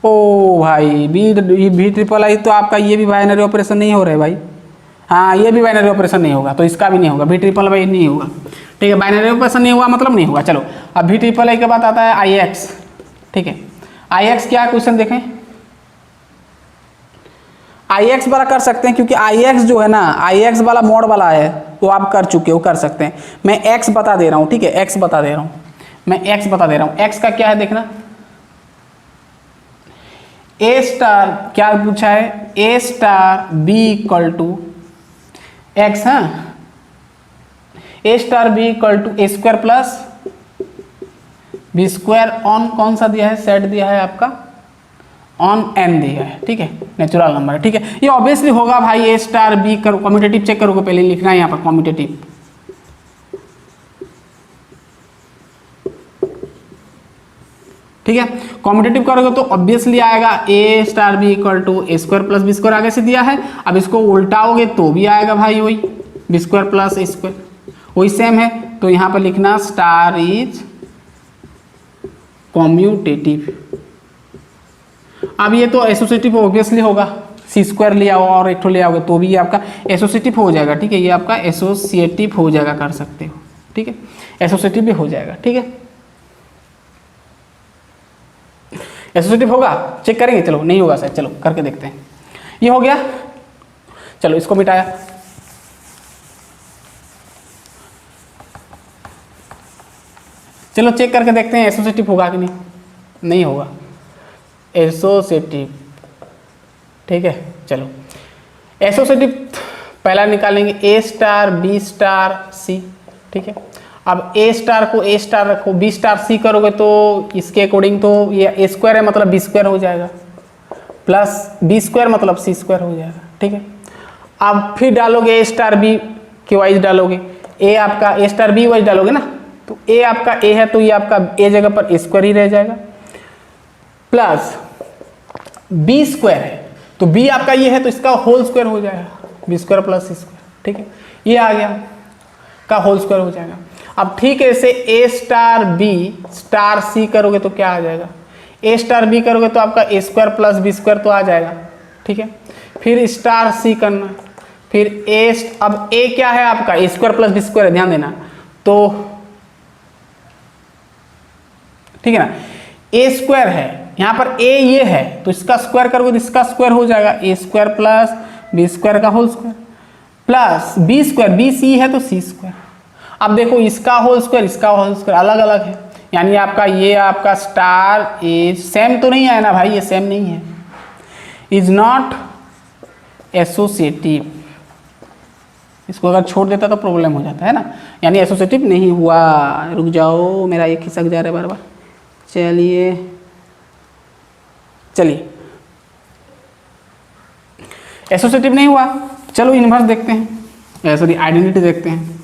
ओ भाई वी ट्रिपल आई तो आपका ये भी बाइनरी ऑपरेशन नहीं हो रहा है भाई। हाँ ये भी बाइनरी ऑपरेशन नहीं होगा, तो इसका भी नहीं होगा, वी ट्रिपल आई नहीं होगा। ठीक है, बाइनरी ऑपरेशन नहीं हुआ मतलब नहीं होगा। चलो अब वी ट्रिपल आई के बाद आता है आई एक्स। ठीक है, आई एक्स क्या है? क्वेश्चन देखें, आई एक्स वाला कर सकते हैं, क्योंकि आई एक्स जो है ना, आई एक्स वाला मोड वाला है, तो आप कर चुके हो, कर सकते हैं। मैं एक्स बता दे रहा हूँ। ठीक है, एक्स बता दे रहा हूँ, मैं एक्स बता दे रहा हूँ। एक्स का क्या है देखना, ए स्टार, क्या पूछा है? A star B equal to X. हाँ, A star B equal to A square plus B square on कौन सा दिया है? सेट दिया है आपका, ऑन एन दिया है। ठीक है, नेचुरल नंबर है। ठीक है, ये ऑब्वियसली होगा भाई। ए स्टार बी करो, कम्यूटेटिव चेक करोगे, पहले लिखना है यहाँ पर कम्यूटेटिव। ठीक है, कॉम्पिटेटिव करोगे तो ऑब्वियसली आएगा A star B equal to A square plus B square, आगे से दिया है। अब इसको उल्टाओगे तो भी आएगा भाई वही बी स्क्वायर प्लस ए स्क्वायर, वही सेम है। तो यहाँ पर लिखना स्टार इज कॉम्यूटेटिव। अब ये तो एसोसिएटिव ऑब्वियसली होगा, सी स्क्वायर ले आओ और एक ठो ले आओगे तो भी आपका एसोसिएटिव हो जाएगा। ठीक है, ये आपका एसोसिएटिव हो जाएगा, कर सकते हो। ठीक है, एसोसिएटिव भी हो जाएगा। ठीक है, एसोसिएटिव होगा, चेक करेंगे। चलो नहीं होगा सर, चलो करके देखते हैं। ये हो गया, चलो इसको मिटाया। चलो चेक करके देखते हैं एसोसिएटिव होगा कि नहीं। नहीं होगा एसोसिएटिव। ठीक है, चलो एसोसिएटिव पहला निकालेंगे, ए स्टार बी स्टार सी। ठीक है, अब ए स्टार को ए स्टार रखो, बी स्टार सी करोगे तो इसके अकॉर्डिंग तो ये ए स्क्वायर है मतलब बी स्क्वायर हो जाएगा, प्लस बी स्क्वायर मतलब सी स्क्वायर हो जाएगा। ठीक है, अब फिर डालोगे ए स्टार बी के वाइज डालोगे, ए आपका ए स्टार बी वाइज डालोगे ना, तो ए आपका ए है तो ये आपका ए जगह पर ए स्क्वायर ही रह जाएगा, प्लस बी स्क्वायर है तो बी आपका ये है तो इसका होल स्क्वायर हो जाएगा, बी स्क्वायर प्लस सी स्क्वायर, ठीक है, ये आ गया का होल स्क्वायर हो जाएगा। अब ठीक है, इसे ए स्टार बी स्टार सी करोगे तो क्या आ जाएगा, ए स्टार बी करोगे तो आपका ए स्क्वायर प्लस बी स्क्वायर तो आ जाएगा, ठीक है। फिर स्टार सी करना, फिर ए, अब ए क्या है आपका ए स्क्वायर प्लस बी स्क्वायर है, ध्यान देना, तो ठीक है ना, ए स्क्वायर है यहाँ पर, ए ये है तो इसका स्क्वायर करोगे तो इसका स्क्वायर हो जाएगा, a square plus B square का whole square plus B square, b c है तो सी स्क्वायर। अब देखो इसका होल स्क्वायर इसका होल स्क्वायर अलग अलग है, यानी आपका ये आपका स्टार ए सेम तो नहीं है ना भाई, ये सेम नहीं है, इज नॉट एसोसिएटिव। इसको अगर छोड़ देता तो प्रॉब्लम हो जाता है ना, यानी एसोसिएटिव नहीं हुआ। रुक जाओ, मेरा ये खिसक जा रहा है बार बार। चलिए चलिए, एसोसिएटिव नहीं हुआ, चलो इनवर्स देखते हैं, सॉरी आइडेंटिटी देखते हैं।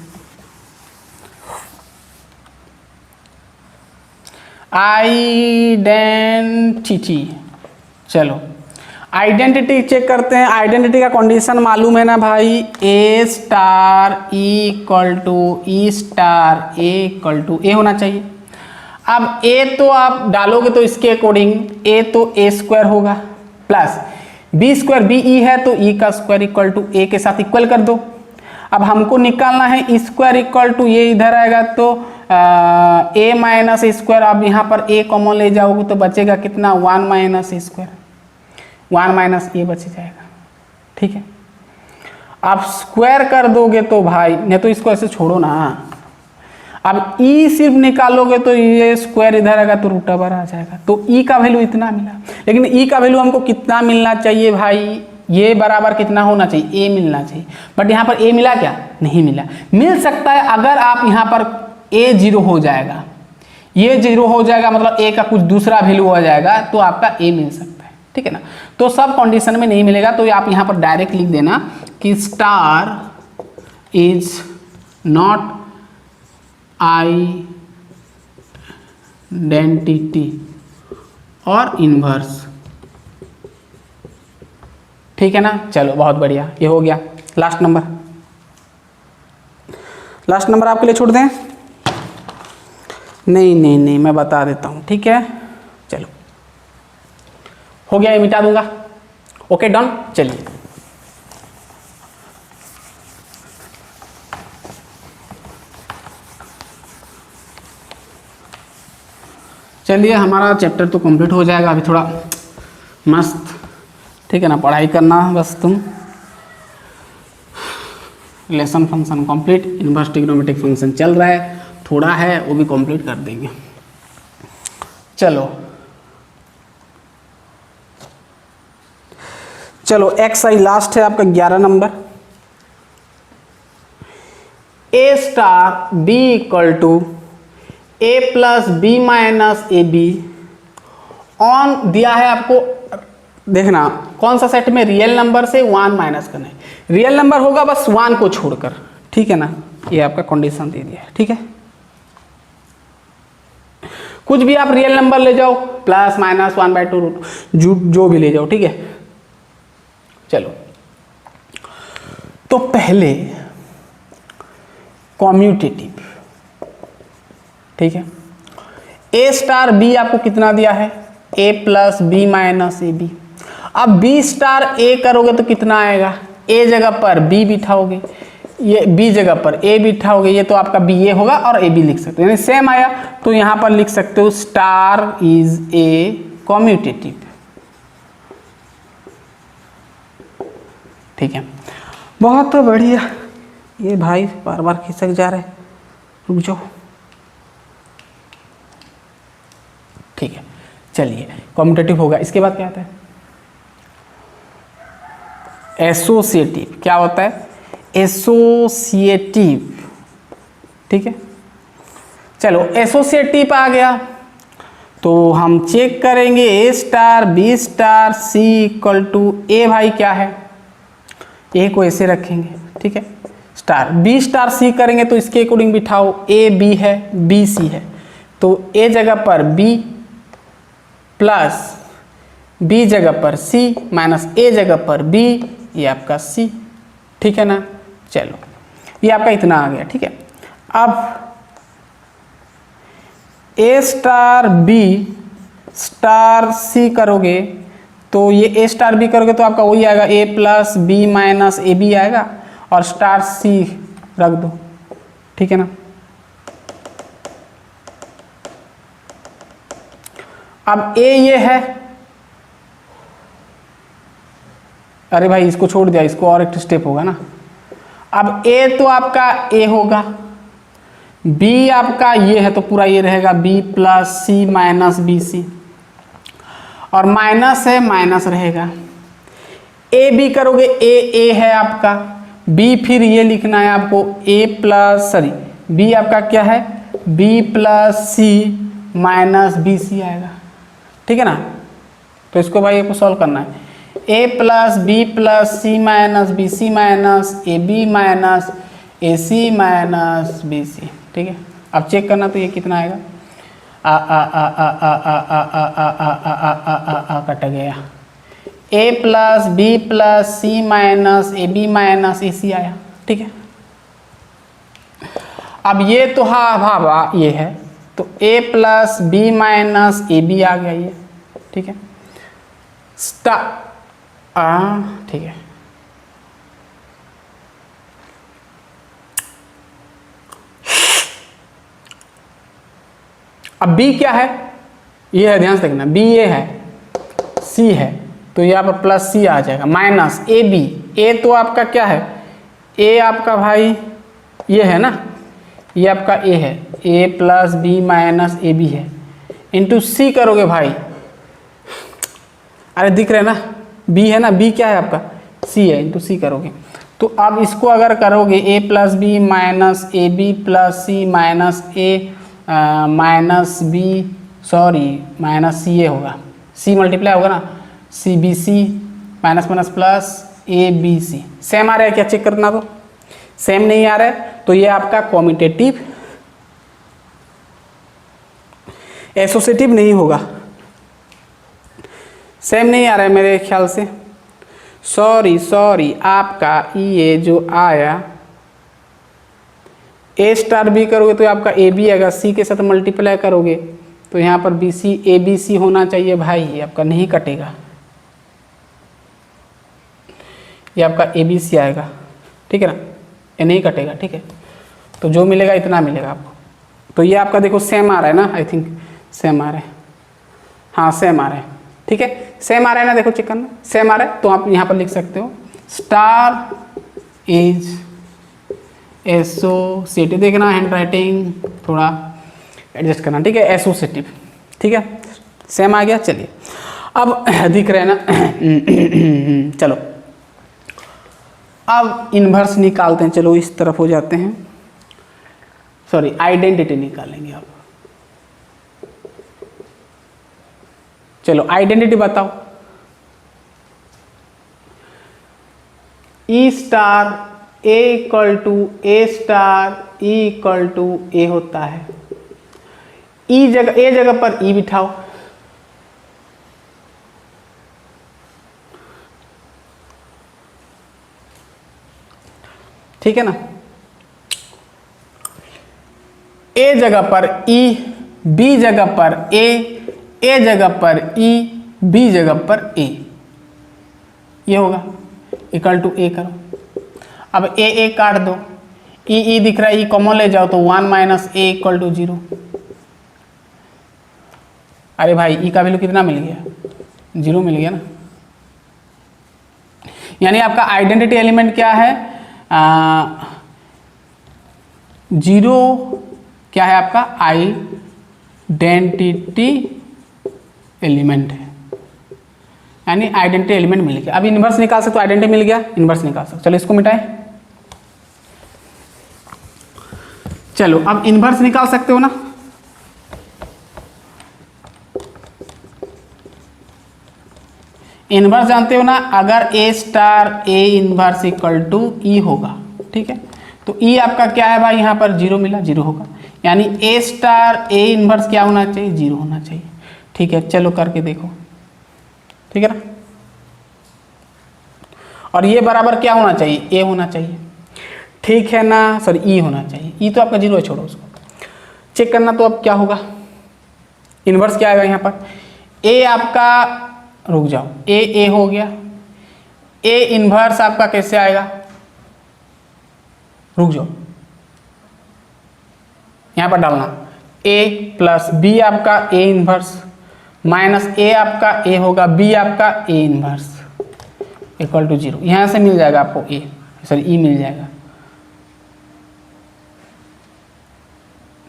आइडेंटिटी, चलो आइडेंटिटी चेक करते हैं। आइडेंटिटी का कंडीशन मालूम है ना भाई, A star equal to E star equal to A होना चाहिए। अब ए तो आप डालोगे तो इसके अकॉर्डिंग ए तो ए स्क्वायर होगा plus B square, b e है तो ई का स्क्वायर इक्वल टू ए के साथ इक्वल कर दो। अब हमको निकालना है ई स्क्वायर इक्वल टू ये इधर आएगा तो ए माइनस स्क्वायर। अब यहाँ पर ए कॉमन ले जाओगे तो बचेगा कितना, 1 माइनस स्क्वायर, 1 माइनस ए बच जाएगा, ठीक है। आप स्क्वायर कर दोगे तो भाई, नहीं तो इसको ऐसे छोड़ो ना, अब ई सिर्फ निकालोगे तो ये स्क्वायर इधर आएगा तो रूट ओवर आ जाएगा, तो ई का वैल्यू इतना मिला। लेकिन ई का वैल्यू हमको कितना मिलना चाहिए भाई, ये बराबर कितना होना चाहिए, ए मिलना चाहिए, बट यहाँ पर ए मिला क्या, नहीं मिला। मिल सकता है अगर आप यहाँ पर ए 0 हो जाएगा, ये 0 हो जाएगा मतलब ए का कुछ दूसरा वैल्यू हो जाएगा तो आपका ए मिल सकता है, ठीक है ना। तो सब कंडीशन में नहीं मिलेगा, तो आप यहाँ पर डायरेक्ट लिख देना कि स्टार इज नॉट आइडेंटिटी और इनवर्स, ठीक है ना। चलो बहुत बढ़िया, ये हो गया। लास्ट नंबर, लास्ट नंबर आपके लिए छोड़ दें, नहीं नहीं नहीं मैं बता देता हूँ, ठीक है। चलो हो गया, ये मिटा दूंगा, ओके डन। चलिए चलिए, हमारा चैप्टर तो कंप्लीट हो जाएगा। अभी थोड़ा मस्त, ठीक है ना, पढ़ाई करना बस तुम। Relation function complete, inverse trigonometric function चल रहा है, थोड़ा है वो भी कंप्लीट कर देंगे। चलो चलो एक्सरसाइज लास्ट है आपका 11 number. A star B equal to A plus B minus A B on दिया है आपको, देखना कौन सा सेट में, रियल नंबर से 1 माइनस करना है। रियल नंबर होगा बस 1 को छोड़कर, ठीक है ना, ये आपका कंडीशन दे दिया है, ठीक है। कुछ भी आप रियल नंबर ले जाओ, प्लस माइनस 1/2 रूट जो भी ले जाओ, ठीक है। चलो तो पहले कॉम्यूटेटिव, ठीक है। ए स्टार बी आपको कितना दिया है, A plus B minus A B. अब बी स्टार ए करोगे तो कितना आएगा, ए जगह पर बी बिठाओगे, ये बी जगह पर ए बिठाओगे, ये तो आपका बी ए होगा और ए बी लिख सकते हो, यानी सेम आया तो यहाँ पर लिख सकते हो स्टार इज ए कॉम्यूटेटिव, ठीक है। बहुत बढ़िया, ये भाई बार बार खिसक जा रहे, रुक जाओ, ठीक है। चलिए कॉम्यूटेटिव होगा, इसके बाद क्या आता है, एसोसिएटिव। क्या होता है, एसोसिएटिव, ठीक है। चलो एसोसिएटिव आ गया तो हम चेक करेंगे A star B star C equal to A, भाई क्या है, ए को ऐसे रखेंगे, ठीक है। स्टार बी स्टार सी करेंगे तो इसके अकॉर्डिंग बिठाओ, ए बी है बी सी है तो ए जगह पर बी प्लस बी जगह पर सी माइनस ए जगह पर बी, ये आपका सी, ठीक है ना। चलो ये आपका इतना आ गया, ठीक है। अब ए स्टार बी स्टार सी करोगे तो ये ए स्टार बी करोगे तो आपका वही आएगा, A plus B minus A B आएगा, और स्टार सी रख दो, ठीक है ना। अब ए ये है, अरे भाई इसको छोड़ दिया, इसको और एक स्टेप होगा ना। अब ए तो आपका ए होगा, बी आपका ये है तो पूरा ये रहेगा B plus C minus B सी, और माइनस है माइनस रहेगा। ए बी करोगे, ए है आपका, बी फिर ये लिखना है आपको ए प्लस सॉरी बी आपका क्या है, B plus C minus B सी आएगा, ठीक है ना। तो इसको भाई आपको सॉल्व करना है, A plus B plus C minus B C minus A B minus A C minus B C, ठीक है। अब चेक करना तो ये कितना आएगा, कट गया, A plus B plus C minus A B minus A C आया, ठीक है। अब ये तो हाँ ये है तो A plus B minus A B आ गया ये, ठीक है। ठीक है। अब b क्या है, ये है, ध्यान से देखना, b ये है, c है, तो यहाँ पर प्लस c आ जाएगा, माइनस ए बी, ए तो आपका क्या है, a आपका भाई ये है ना, ये आपका a है, a plus B minus A b है, इंटू c करोगे भाई, अरे दिख रहे ना, b है ना, b क्या है आपका c है, इंटू c करोगे। तो अब इसको अगर करोगे a plus B minus A B plus C minus A minus B sorry minus C A होगा, c मल्टीप्लाई होगा ना, C B C minus minus plus A B C. Same आ रहा है क्या, चेक करना, तो सेम नहीं आ रहा है तो ये आपका कॉम्यूटेटिव एसोसिएटिव नहीं होगा, सेम नहीं आ रहा है मेरे ख्याल से, सॉरी आपका ये जो आया ए स्टार बी करोगे तो आपका ए बी आएगा, सी के साथ मल्टीप्लाई करोगे तो यहाँ पर बी सी ए बी सी होना चाहिए भाई, ये आपका नहीं कटेगा, ये आपका ए बी सी आएगा, ठीक है ना, ये नहीं कटेगा, ठीक है। तो जो मिलेगा इतना मिलेगा आपको, तो ये आपका देखो सेम आ रहा है ना, आई थिंक सेम आ रहा है, हाँ सेम आ रहा है, ठीक है, सेम आ रहा है ना, देखो चेक करना, सेम आ रहा है तो आप यहाँ पर लिख सकते हो स्टार इज एसोसिएटिव, देखना हैंड राइटिंग थोड़ा एडजस्ट करना, ठीक है, एसोसिएटिव, ठीक है, सेम आ गया। चलिए अब दिख रहे हैं ना चलो अब इन्वर्स निकालते हैं, चलो इस तरफ हो जाते हैं, सॉरी आइडेंटिटी निकालेंगे अब। चलो आइडेंटिटी बताओ, E star A equal to A star E equal to A होता है, ई जगह ए जगह पर ई बिठाओ, ठीक है ना, ए जगह पर ई, बी जगह पर ए जगह पर ई, बी जगह पर ए, ये होगा इक्वल टू ए करो। अब ए काट दो, ई दिख रहा है, ई कॉमन ले जाओ तो 1 माइनस ए इक्वल टू 0। अरे भाई ई का वैल्यू कितना मिल गया, 0 मिल गया ना, यानी आपका आइडेंटिटी एलिमेंट क्या है, 0 क्या है आपका आइडेंटिटी एलिमेंट है, यानी आइडेंटिटी एलिमेंट मिल गया। अब इन्वर्स निकाल सकते हो, आइडेंटिटी मिल गया, इन्वर्स निकाल सकते हो। चलो इसको मिटाएं, चलो अब इन्वर्स निकाल सकते हो ना, इन्वर्स जानते हो ना, अगर A star A inverse equal to E होगा, ठीक है, तो ई आपका क्या है भाई, यहाँ पर 0 मिला, 0 होगा, यानी ए स्टार ए इन्वर्स क्या होना चाहिए, 0 होना चाहिए, ठीक है। चलो करके देखो, ठीक है ना। और ये बराबर क्या होना चाहिए, ए होना चाहिए, ठीक है ना सॉरी ई होना चाहिए, ई तो आपका जीरो है, छोड़ो उसको। चेक करना तो अब क्या होगा, इन्वर्स क्या आएगा यहाँ पर, ए आपका, रुक जाओ, ए हो गया, ए इन्वर्स आपका कैसे आएगा, रुक जाओ, यहाँ पर डालना ए प्लस बी आपका ए इन्वर्स माइनस ए आपका ए होगा बी आपका ए इन्वर्स इक्वल टू 0। यहाँ से मिल जाएगा आपको ए सॉरी ई मिल जाएगा,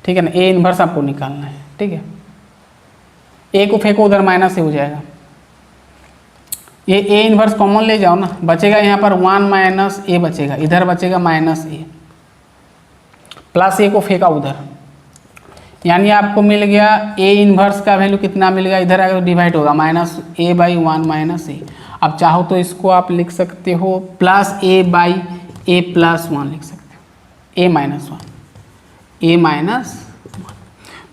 ठीक है ना। ए इन्वर्स आपको निकालना है, ठीक है। ए को फेंको उधर, माइनस ए हो जाएगा, ये ए इन्वर्स कॉमन ले जाओ ना, बचेगा यहाँ पर 1 माइनस ए बचेगा, इधर बचेगा माइनस ए, प्लस ए को फेंका उधर, यानी आपको मिल गया ए इन्वर्स का वैल्यू कितना मिल गया, इधर अगर डिवाइड होगा माइनस ए बाई 1 माइनस ए। अब चाहो तो इसको आप लिख सकते हो plus A by A plus 1 लिख सकते हो, ए माइनस 1, ए माइनस 1।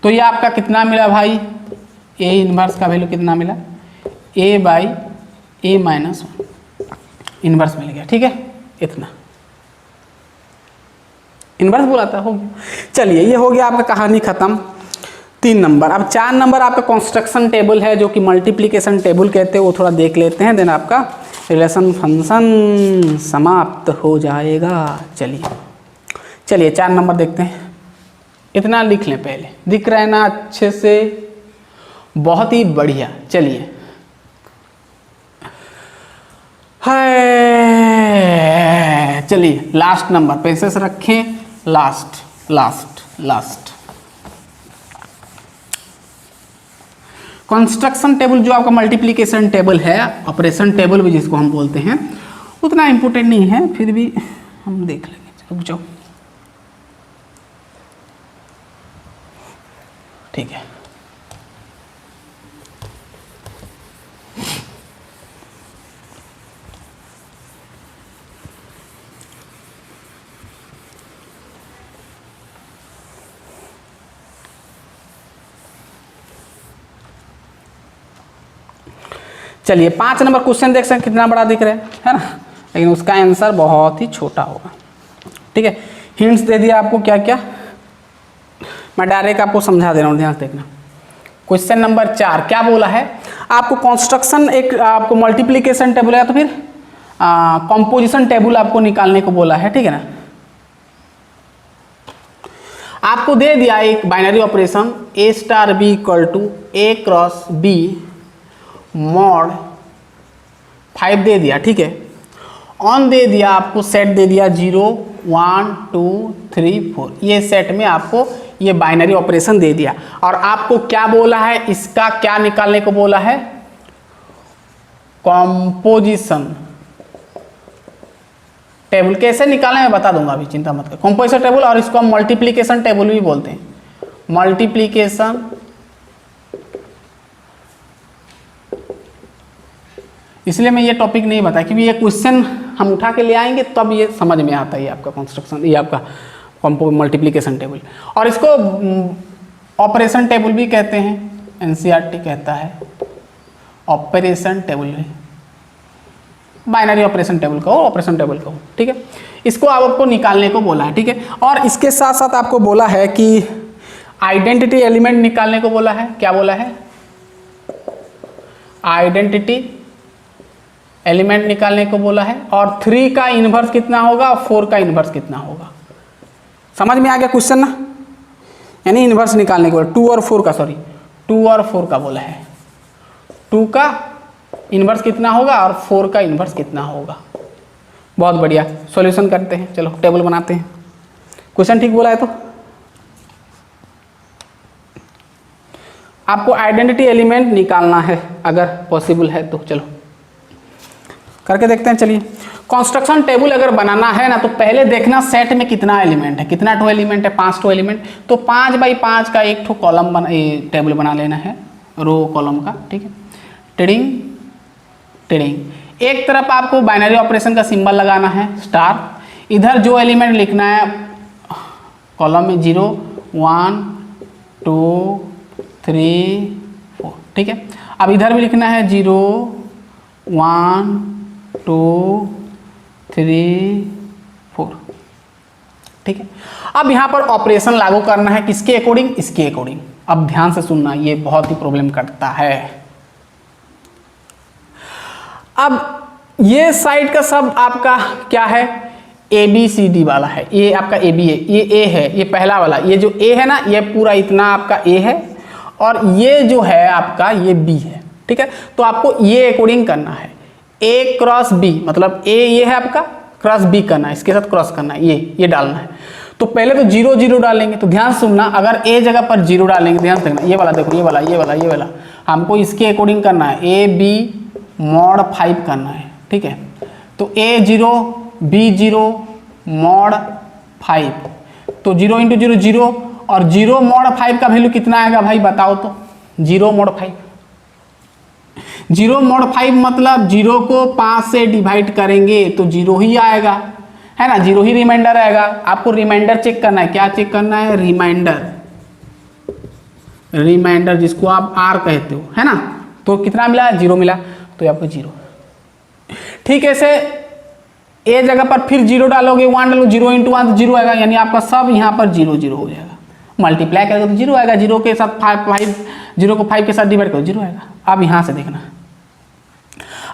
तो ये आपका कितना मिला भाई, ए इन्वर्स का वैल्यू कितना मिला, ए बाई ए माइनस 1 इन्वर्स मिल गया, ठीक है। इतना इन्वर्स बोला था, हो गया। चलिए ये हो गया आपका कहानी खत्म, 3 नंबर। अब 4 नंबर आपका कॉन्स्ट्रक्शन टेबल है जो कि मल्टीप्लिकेशन टेबल कहते हैं, वो थोड़ा देख लेते हैं, देन आपका रिलेशन फंक्शन समाप्त हो जाएगा। चलिए 4 नंबर देखते हैं, इतना लिख लें पहले, दिख रहा है ना अच्छे से, बहुत ही बढ़िया। चलिए है, चलिए लास्ट नंबर पेंसेस रखें, लास्ट कंस्ट्रक्शन टेबल जो आपका मल्टीप्लिकेशन टेबल है, ऑपरेशन टेबल भी जिसको हम बोलते हैं, उतना इंपॉर्टेंट नहीं है, फिर भी हम देख लेंगे, रुक जाओ, ठीक है। चलिए 5 नंबर क्वेश्चन देख सकते हैं, कितना बड़ा दिख रहा है ना, लेकिन उसका आंसर बहुत ही छोटा होगा, ठीक है। हिंट्स दे दिया आपको क्या क्या, मैं डायरेक्ट आपको समझा दे रहा हूँ, ध्यान से देखना। क्वेश्चन नंबर 4 क्या बोला है आपको, कंस्ट्रक्शन एक आपको मल्टीप्लिकेशन टेबल है तो फिर कंपोजिशन टेबल आपको निकालने को बोला है, ठीक है ना। आपको दे दिया एक binary operation a star B equal to a cross b mod 5 दे दिया, ठीक है। ऑन दे दिया आपको, सेट दे दिया 0 1 2 3 4, ये सेट में आपको ये बाइनरी ऑपरेशन दे दिया, और आपको क्या बोला है, इसका क्या निकालने को बोला है, कॉम्पोजिशन टेबल। कैसे निकालना है मैं बता दूंगा, अभी चिंता मत कर। कॉम्पोजिशन टेबल, और इसको हम मल्टीप्लिकेशन टेबल भी बोलते हैं, मल्टीप्लिकेशन, इसलिए मैं ये टॉपिक नहीं बताया क्योंकि ये क्वेश्चन हम उठा के ले आएंगे तब ये समझ में आता है, ये आपका कंस्ट्रक्शन, ये आपका मल्टीप्लिकेशन टेबल। और इसको ऑपरेशन टेबल भी कहते हैं, एनसीईआरटी कहता है ऑपरेशन टेबल भी, बाइनरी ऑपरेशन टेबल कहो, ऑपरेशन टेबल कहो, ठीक है। इसको आपको निकालने को बोला है, ठीक है। और इसके साथ साथ आपको बोला है कि आइडेंटिटी एलिमेंट निकालने को बोला है, क्या बोला है, आइडेंटिटी एलिमेंट निकालने को बोला है, और 3 का इन्वर्स कितना होगा और 4 का इन्वर्स कितना होगा। समझ में आ गया क्वेश्चन ना, यानी इन्वर्स निकालने को बोला, 2 और 4 का, सॉरी 2 और 4 का बोला है, 2 का इन्वर्स कितना होगा और 4 का इन्वर्स कितना होगा। बहुत बढ़िया, सॉल्यूशन करते हैं, चलो टेबल बनाते हैं। क्वेश्चन ठीक बोला है तो आपको आइडेंटिटी एलिमेंट निकालना है, अगर पॉसिबल है तो चलो करके देखते हैं। चलिए कंस्ट्रक्शन टेबल अगर बनाना है ना, तो पहले देखना सेट में कितना एलिमेंट है, कितना टू एलिमेंट है, 5 टू एलिमेंट, तो 5 बाई 5 का एक ठो कॉलम बना, टेबल बना लेना है, रो कॉलम का, ठीक है। टिडिंग टिडिंग, एक तरफ आपको बाइनरी ऑपरेशन का सिंबल लगाना है स्टार, इधर जो एलिमेंट लिखना है कॉलम में 0 1 2 3 4, ठीक है। अब इधर भी लिखना है 0 1 2 3 4। ठीक है, अब यहाँ पर ऑपरेशन लागू करना है किसके अकॉर्डिंग, इसके अकॉर्डिंग। अब ध्यान से सुनना, ये बहुत ही प्रॉब्लम करता है। अब ये साइड का सब आपका क्या है, ए बी सी डी वाला है, ये आपका ए बी है, ये ए है, ये पहला वाला, ये जो ए है ना, ये पूरा इतना आपका ए है, और ये जो है आपका ये बी है। ठीक है, तो आपको ये अकॉर्डिंग करना है, ए क्रॉस बी, मतलब ए ये है आपका, क्रॉस बी करना है, इसके साथ क्रॉस करना है, ये डालना है। तो पहले तो 0 0 डालेंगे, तो ध्यान सुनना, अगर ए जगह पर 0 डालेंगे, ध्यान से देखना, ये वाला देखो, ये वाला हमको इसके अकॉर्डिंग करना है, ए बी मॉड 5 करना है। ठीक है, तो ए 0 बी 0 मॉड 5, तो 0 × 0 0, और 0 मॉड 5 का वैल्यू कितना आएगा भाई बताओ तो, 0 मॉड 5, 0 मॉड 5 मतलब 0 को 5 से डिवाइड करेंगे तो 0 ही आएगा, है ना, 0 ही रिमाइंडर आएगा। आपको रिमाइंडर चेक करना है, क्या चेक करना है, रिमाइंडर जिसको आप आर कहते हो, है ना, तो कितना मिला, 0 मिला, तो आपको 0। ठीक है, से ए जगह पर फिर 0 डालोगे, 1 डालोगे, 0 × 1 तो 0 आएगा, यानी आपका सब यहाँ पर 0 0 हो जाएगा। मल्टीप्लाई करोगे तो 0 आएगा, 0 के साथ 0 को 5 के साथ डिवाइड करो 0 आएगा। अब यहाँ से देखना,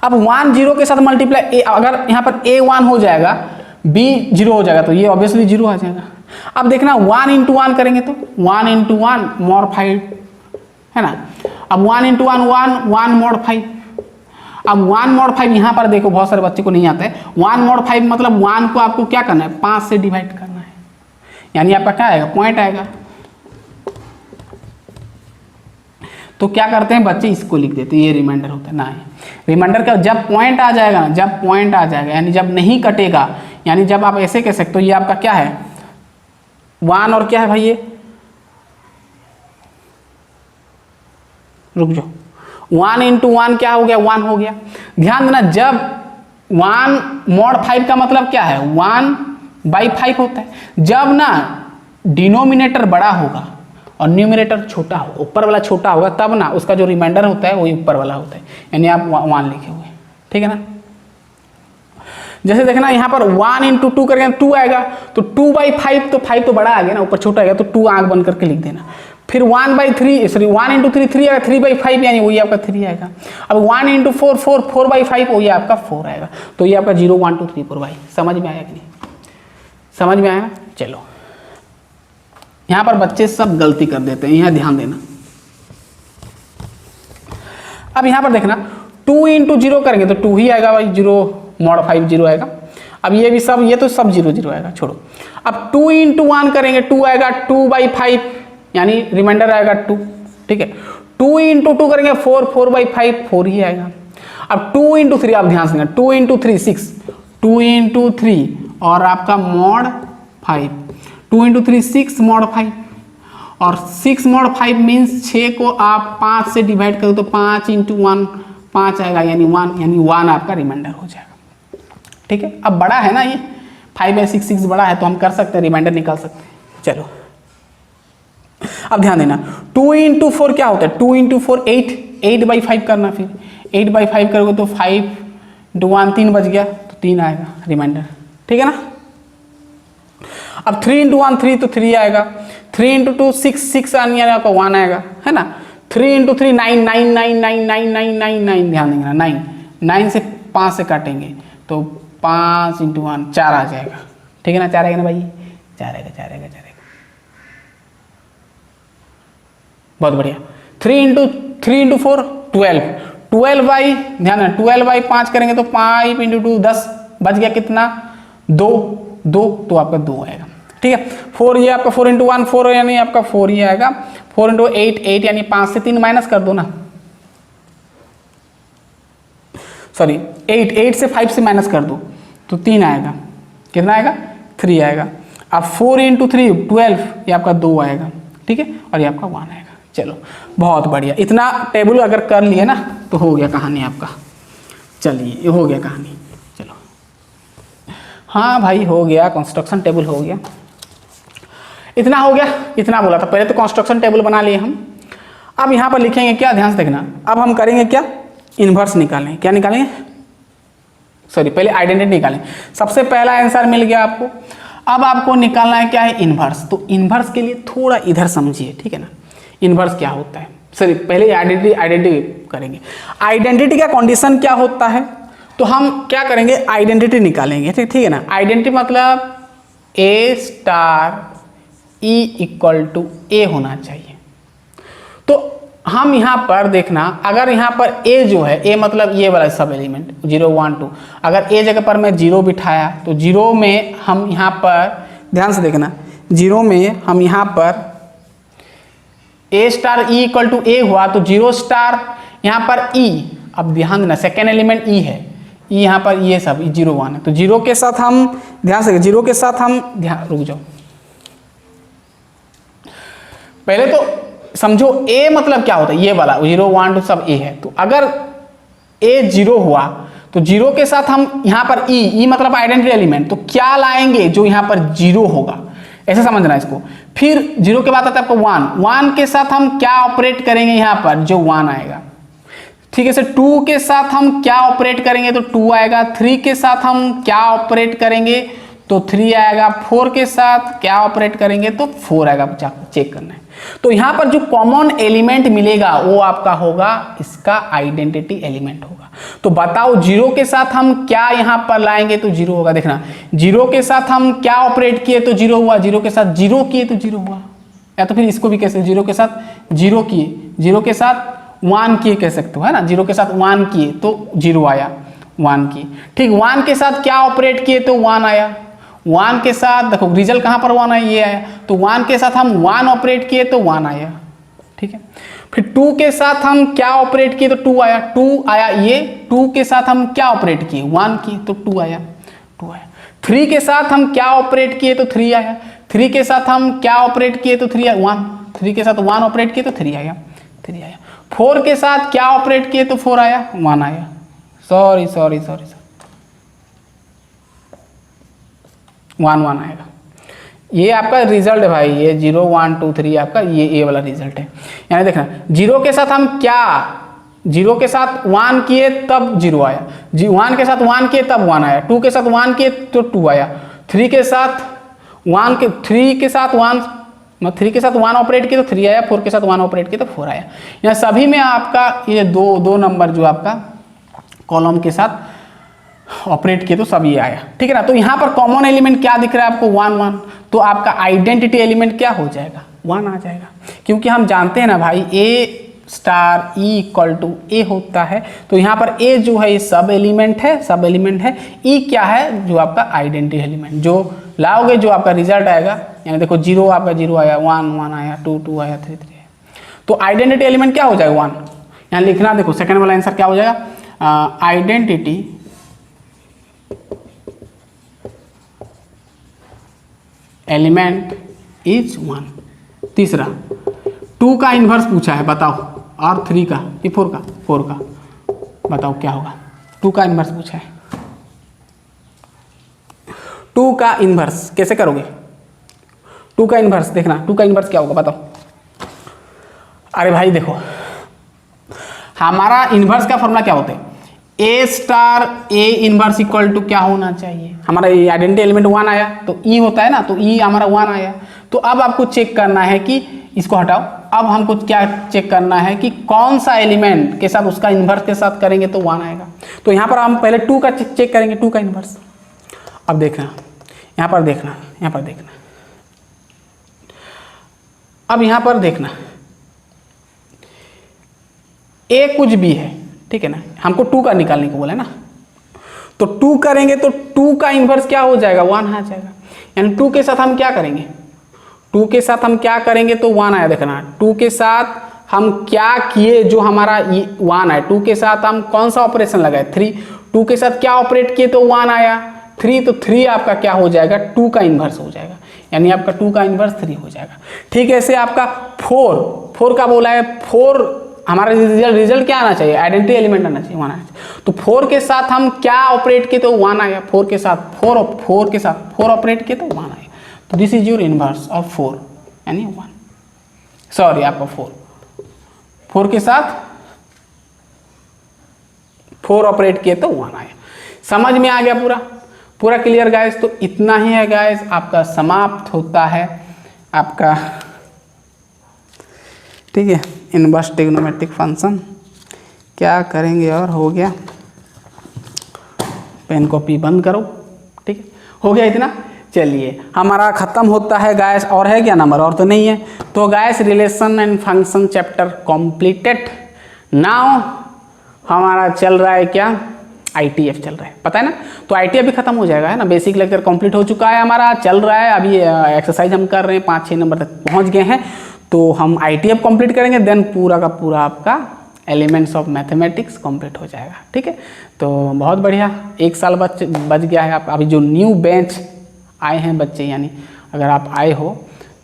अब 1 0 के साथ मल्टीप्लाई, अगर यहाँ पर a 1 हो जाएगा, b 0 हो जाएगा, तो ये ऑब्वियसली 0 आ जाएगा। अब देखना 1 × 1 करेंगे तो 1 × 1 mod 5, है ना, अब 1 × 1 1 mod 5, अब 1 mod 5 यहाँ पर देखो बहुत सारे बच्चे को नहीं आता है, 1 mod 5 मतलब 1 को आपको क्या करना है, 5 से डिवाइड करना है, यानी आपका क्या आएगा, पॉइंट आएगा। तो क्या करते हैं बच्चे, इसको लिख देते हैं, ये रिमाइंडर होता है ना, रिमाइंडर का जब पॉइंट आ जाएगा ना, जब पॉइंट आ जाएगा यानी जब नहीं कटेगा, यानी जब आप ऐसे कह सकते हो, ये आपका क्या है 1 और क्या है भाई, ये रुक जाओ, 1 × 1 क्या हो गया, 1 हो गया। ध्यान देना, जब 1 mod 5 का मतलब क्या है, 1/5 होता है। जब ना डिनोमिनेटर बड़ा होगा और न्यूमिनेटर छोटा होगा, ऊपर वाला छोटा होगा, तब ना उसका जो रिमाइंडर होता है वही ऊपर वाला होता है, यानी आप 1 लिखे हुए, ठीक है ना। जैसे देखना यहाँ पर 1 × 2 करेंगे 2 आएगा, तो 2/5, तो 5 तो बड़ा आ गया ना, ऊपर छोटा आएगा, तो 2 आंख बंद करके लिख देना। फिर 1/3 सॉरी 1 × 3 3 आएगा, 3/5 यानी वही आपका 3 आएगा। अब 1 × 4 4 4/5 वही आपका 4 आएगा। तो ये आपका 0 1 2 3 4 भाई समझ में आया कि नहीं, समझ में आया। चलो यहाँ पर बच्चे सब गलती कर देते हैं, यहाँ ध्यान देना। अब यहाँ पर देखना 2 × 0 करेंगे तो 2 ही आएगा भाई, 0 mod 5 0 आएगा। अब ये भी सब, ये तो सब 0 0 आएगा, छोड़ो। अब 2 × 1 करेंगे 2 आएगा, 2/5 यानी रिमाइंडर आएगा 2, ठीक है। 2 × 2 करेंगे 4 4/5 4 ही आएगा। अब 2 × 3 आप ध्यान से, 2 × 3 6, 2 × 3 और आपका mod 5, 2 × 3 6 mod 5, और 6 mod 5 मीन्स 6 को आप 5 से डिवाइड करो तो 5 × 1 5 आएगा, यानी 1, यानी 1 आपका रिमाइंडर हो जाएगा, ठीक है। अब बड़ा है ना ये 5/6 6 बड़ा है, तो हम कर सकते हैं, रिमाइंडर निकाल सकते हैं। चलो अब ध्यान देना, 2 × 4 क्या होता है, 2 × 4 8, 8/5 करना, फिर 8/5 करोगे तो 5 × 1 3 बच गया, तो 3 आएगा रिमाइंडर, ठीक है ना। अब 3 × 1 3, तो 3 आएगा। 3 × 2 6 6 यानी आपका 1 आएगा, है ना। 3 × 3 9 9 9 9 9 9 9 9, ध्यान देना 9 9 से 5 से काटेंगे तो 5 × 1 4 आ जाएगा, ठीक है ना। 4 आएगा ना भाई, 4 आएगा, 4 आएगा, 4 आएगा, बहुत बढ़िया। 3 × 4 12, 12 ध्यान देना 12/5 करेंगे तो 5 × 2 10 बच गया, कितना 2 2, तो आपका 2 आएगा, ठीक है। 4 ये आपका 4 × 1 4 यानी आपका 4 ही आएगा। 4 × 8 8 यानी 5 से 3 माइनस कर दो ना, सॉरी 8 से 5 से माइनस कर दो तो 3 आएगा, कितना आएगा 3 आएगा। अब 4 × 3 12, ये आपका 2 आएगा, ठीक है, और ये आपका 1 आएगा। चलो बहुत बढ़िया, इतना टेबल अगर कर लिए ना तो हो गया कहानी आपका। चलिए ये हो गया कहानी, चलो हाँ भाई हो गया, कंस्ट्रक्शन टेबल हो गया, इतना हो गया, इतना बोला था। पहले तो कंस्ट्रक्शन टेबल बना लिए हम। अब यहाँ पर लिखेंगे क्या, ध्यान से देखना। अब हम करेंगे क्या, इन्वर्स निकालें। क्या निकालेंगे, सॉरी पहले आइडेंटिटी निकालें। सबसे पहला आंसर मिल गया आपको। अब आपको निकालना है क्या है, इन्वर्स। तो इन्वर्स के लिए थोड़ा इधर समझिए, ठीक है ना। इन्वर्स क्या होता है, सॉरी पहले आइडेंटिटी करेंगे। आइडेंटिटी का कंडीशन क्या होता है, तो हम क्या करेंगे, आइडेंटिटी निकालेंगे, ठीक है ना। आइडेंटिटी मतलब ए star E equal to A होना चाहिए। तो हम यहाँ पर देखना, अगर यहाँ पर ए जो है, ए मतलब ये वाला सब एलिमेंट 0 1 2, अगर ए जगह पर मैं 0 बिठाया तो 0 में हम यहाँ पर ध्यान से देखना, 0 में हम यहाँ पर ए स्टार ई इक्वल टू ए हुआ तो 0 स्टार यहाँ पर ई, अब ध्यान देना सेकेंड एलिमेंट ई है, ई यहाँ पर ये सब 0 1 है, तो 0 के साथ हम ध्यान से 0 के साथ हम ध्यान, रुक जाओ पहले तो समझो ए मतलब क्या होता है, ये वाला 0 1 2 सब ए है। तो अगर ए 0 हुआ तो 0 के साथ हम यहाँ पर ई मतलब आइडेंटिटी एलिमेंट, तो क्या लाएंगे जो यहाँ पर 0 होगा, ऐसे समझना इसको। फिर 0 के बाद आता है आपको 1 के साथ हम क्या ऑपरेट करेंगे, यहाँ पर जो 1 आएगा, ठीक है। 2 के साथ हम क्या ऑपरेट करेंगे तो 2 आएगा। 3 के साथ हम क्या ऑपरेट करेंगे तो 3 आएगा। 4 के साथ क्या ऑपरेट करेंगे तो 4 आएगा, चेक करना है। तो यहाँ पर जो कॉमन एलिमेंट मिलेगा वो आपका होगा इसका आइडेंटिटी एलिमेंट होगा। तो बताओ 0 के साथ हम क्या यहाँ पर लाएंगे तो 0 होगा। देखना 0 के साथ हम क्या ऑपरेट किए तो 0 हुआ, 0 के साथ 0 किए तो 0 हुआ, या तो फिर इसको भी कैसे 0 के साथ 0 किए, 0 के साथ 1 किए कह सकते हो, है ना। 0 के साथ 1 किए तो 0 आया, 1 किए, ठीक। 1 के साथ क्या ऑपरेट किए तो 1 आया। 1 के साथ देखो रिजल्ट कहाँ पर 1 आया, ये आया, तो 1 के साथ हम 1 ऑपरेट किए तो 1 आया, ठीक है। फिर 2 के साथ हम क्या ऑपरेट किए तो 2 आया, 2 आया ये। 2 के साथ हम क्या ऑपरेट किए 1 किए तो 2 आया, 2 आया। 3 के साथ हम क्या ऑपरेट किए तो 3 आया। 3 के साथ हम क्या ऑपरेट किए तो 3 आया, 1। 3 के साथ 1 ऑपरेट किए तो 3 आया, 3 आया। 4 के साथ क्या ऑपरेट किए तो 4 आया, 1 आया। सॉरी 1 आएगा। ये आपका रिजल्ट है भाई, ये 0 1 2 3 आपका ये वाला रिजल्ट है। यानी देखना 0 के साथ हम क्या, 0 के साथ 1 किए तब 0 आया, 1 के साथ 1 किए तब 1 आया। 2 के साथ 1 किए तो 2 आया। 3 के साथ 3 के साथ 1 ऑपरेट किए तो 3 आया। 4 के साथ 1 ऑपरेट किए तो 4 आया। यहाँ सभी में आपका ये दो नंबर जो आपका कॉलम के साथ ऑपरेट किए तो सब ये आया, ठीक है ना। तो यहाँ पर कॉमन एलिमेंट क्या दिख रहा है आपको 1 1, तो आपका आइडेंटिटी एलिमेंट क्या हो जाएगा 1 आ जाएगा, क्योंकि हम जानते हैं ना भाई A star E equal to A होता है। तो यहाँ पर ए जो है ये सब एलिमेंट है, ई क्या है जो आपका आइडेंटिटी एलिमेंट, जो लाओगे जो आपका रिजल्ट आएगा। यानी देखो 0 आपका 0 आया, 1 1 आया, 2 2 आया, 3 3 आया। तो आइडेंटिटी एलिमेंट क्या हो जाएगा 1। यहाँ लिखना देखो सेकेंड वाला आंसर क्या हो जाएगा, आइडेंटिटी एलिमेंट इज 1। तीसरा 2 का इन्वर्स पूछा है, बताओ, और 3 का, ये 4 का बताओ क्या होगा। 2 का इन्वर्स पूछा है, 2 का इन्वर्स कैसे करोगे। 2 का इन्वर्स देखना, 2 का इन्वर्स क्या होगा बताओ। अरे भाई देखो हमारा इन्वर्स का फॉर्मूला क्या होता है, A star A inverse equal to क्या होना चाहिए, हमारा आइडेंटिटी एलिमेंट 1 आया तो ई होता है ना, तो ई हमारा 1 आया। तो अब आपको चेक करना है कि इसको हटाओ, अब हमको क्या चेक करना है कि कौन सा एलिमेंट के साथ उसका इन्वर्स के साथ करेंगे तो 1 आएगा। तो यहाँ पर हम पहले 2 का चेक करेंगे, 2 का इन्वर्स। अब देखना यहाँ पर देखना, अब यहाँ पर देखना ए कुछ भी है, ठीक है ना, हमको 2 का निकालने को बोला है ना। तो 2 करेंगे तो 2 का इन्वर्स क्या हो जाएगा 1 आ जाएगा। यानी 2 के साथ हम क्या करेंगे, 2 के साथ हम क्या करेंगे तो 1 आया। देखना 2 के साथ हम क्या किए जो हमारा 1 आया। 2 के साथ हम कौन सा ऑपरेशन लगाए 3। 2 के साथ क्या ऑपरेट किए तो 1 आया 3, तो 3 आपका क्या हो जाएगा 2 का इन्वर्स हो जाएगा। यानी आपका 2 का इन्वर्स 3 हो जाएगा, ठीक है। ऐसे आपका 4 का बोला है, 4 हमारा रिजल्ट क्या आना चाहिए, आइडेंटिटी एलिमेंट आना चाहिए 1 आना चाहिए। तो 4 के साथ हम क्या ऑपरेट किए तो 1 आया। 4 के साथ 4 ऑपरेट किए तो 1 आया। तो this is your inverse of 4 यानी 1, सॉरी आपका 4 के साथ 4 ऑपरेट किए तो 1 आया। समझ में आ गया पूरा? पूरा क्लियर गाइस? तो इतना ही है गाइस, आपका समाप्त होता है आपका, ठीक है, इनवर्स ट्रिग्नोमेट्रिक फंक्शन। क्या करेंगे और हो गया, पेन कॉपी बंद करो, ठीक है, हो गया इतना। चलिए हमारा खत्म होता है गाइस। और है क्या नंबर? और तो नहीं है। तो guys relation and function chapter completed. Now हमारा चल रहा है क्या, ITF चल रहा है, पता है ना? तो ITF भी खत्म हो जाएगा, है ना। बेसिक लेक्चर कंप्लीट हो चुका है हमारा, चल रहा है अभी एक्सरसाइज हम कर रहे हैं, 5-6 नंबर तक पहुंच गए हैं। तो हम ITF कंप्लीट करेंगे, देन पूरा का पूरा आपका एलिमेंट्स ऑफ मैथमेटिक्स कंप्लीट हो जाएगा, ठीक है। तो बहुत बढ़िया, 1 साल बच गया है। आप अभी जो न्यू बैच आए हैं बच्चे, यानी अगर आप आए हो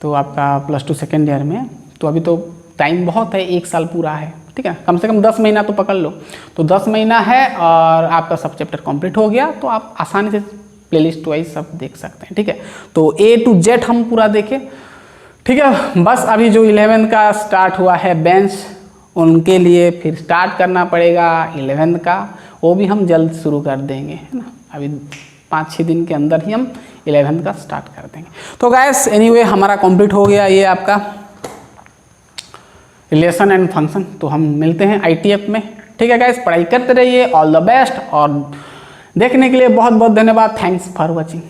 तो आपका +2 सेकेंड ईयर में, तो अभी तो टाइम बहुत है, 1 साल पूरा है, ठीक है। कम से कम 10 महीना तो पकड़ लो। तो 10 महीना है और आपका सब चैप्टर कंप्लीट हो गया, तो आप आसानी से प्लेलिस्ट वाइज सब देख सकते हैं, ठीक है। तो A to Z हम पूरा देखें, ठीक है। बस अभी जो 11th का स्टार्ट हुआ है बेंच, उनके लिए फिर स्टार्ट करना पड़ेगा 11th का, वो भी हम जल्द शुरू कर देंगे, है ना। अभी 5-6 दिन के अंदर ही हम 11th का स्टार्ट कर देंगे। तो गाइस एनीवे हमारा कंप्लीट हो गया ये आपका रिलेशन एंड फंक्शन। तो हम मिलते हैं ITF में, ठीक है गाइस। पढ़ाई करते रहिए, ऑल द बेस्ट। और देखने के लिए बहुत बहुत धन्यवाद। Thanks for watching.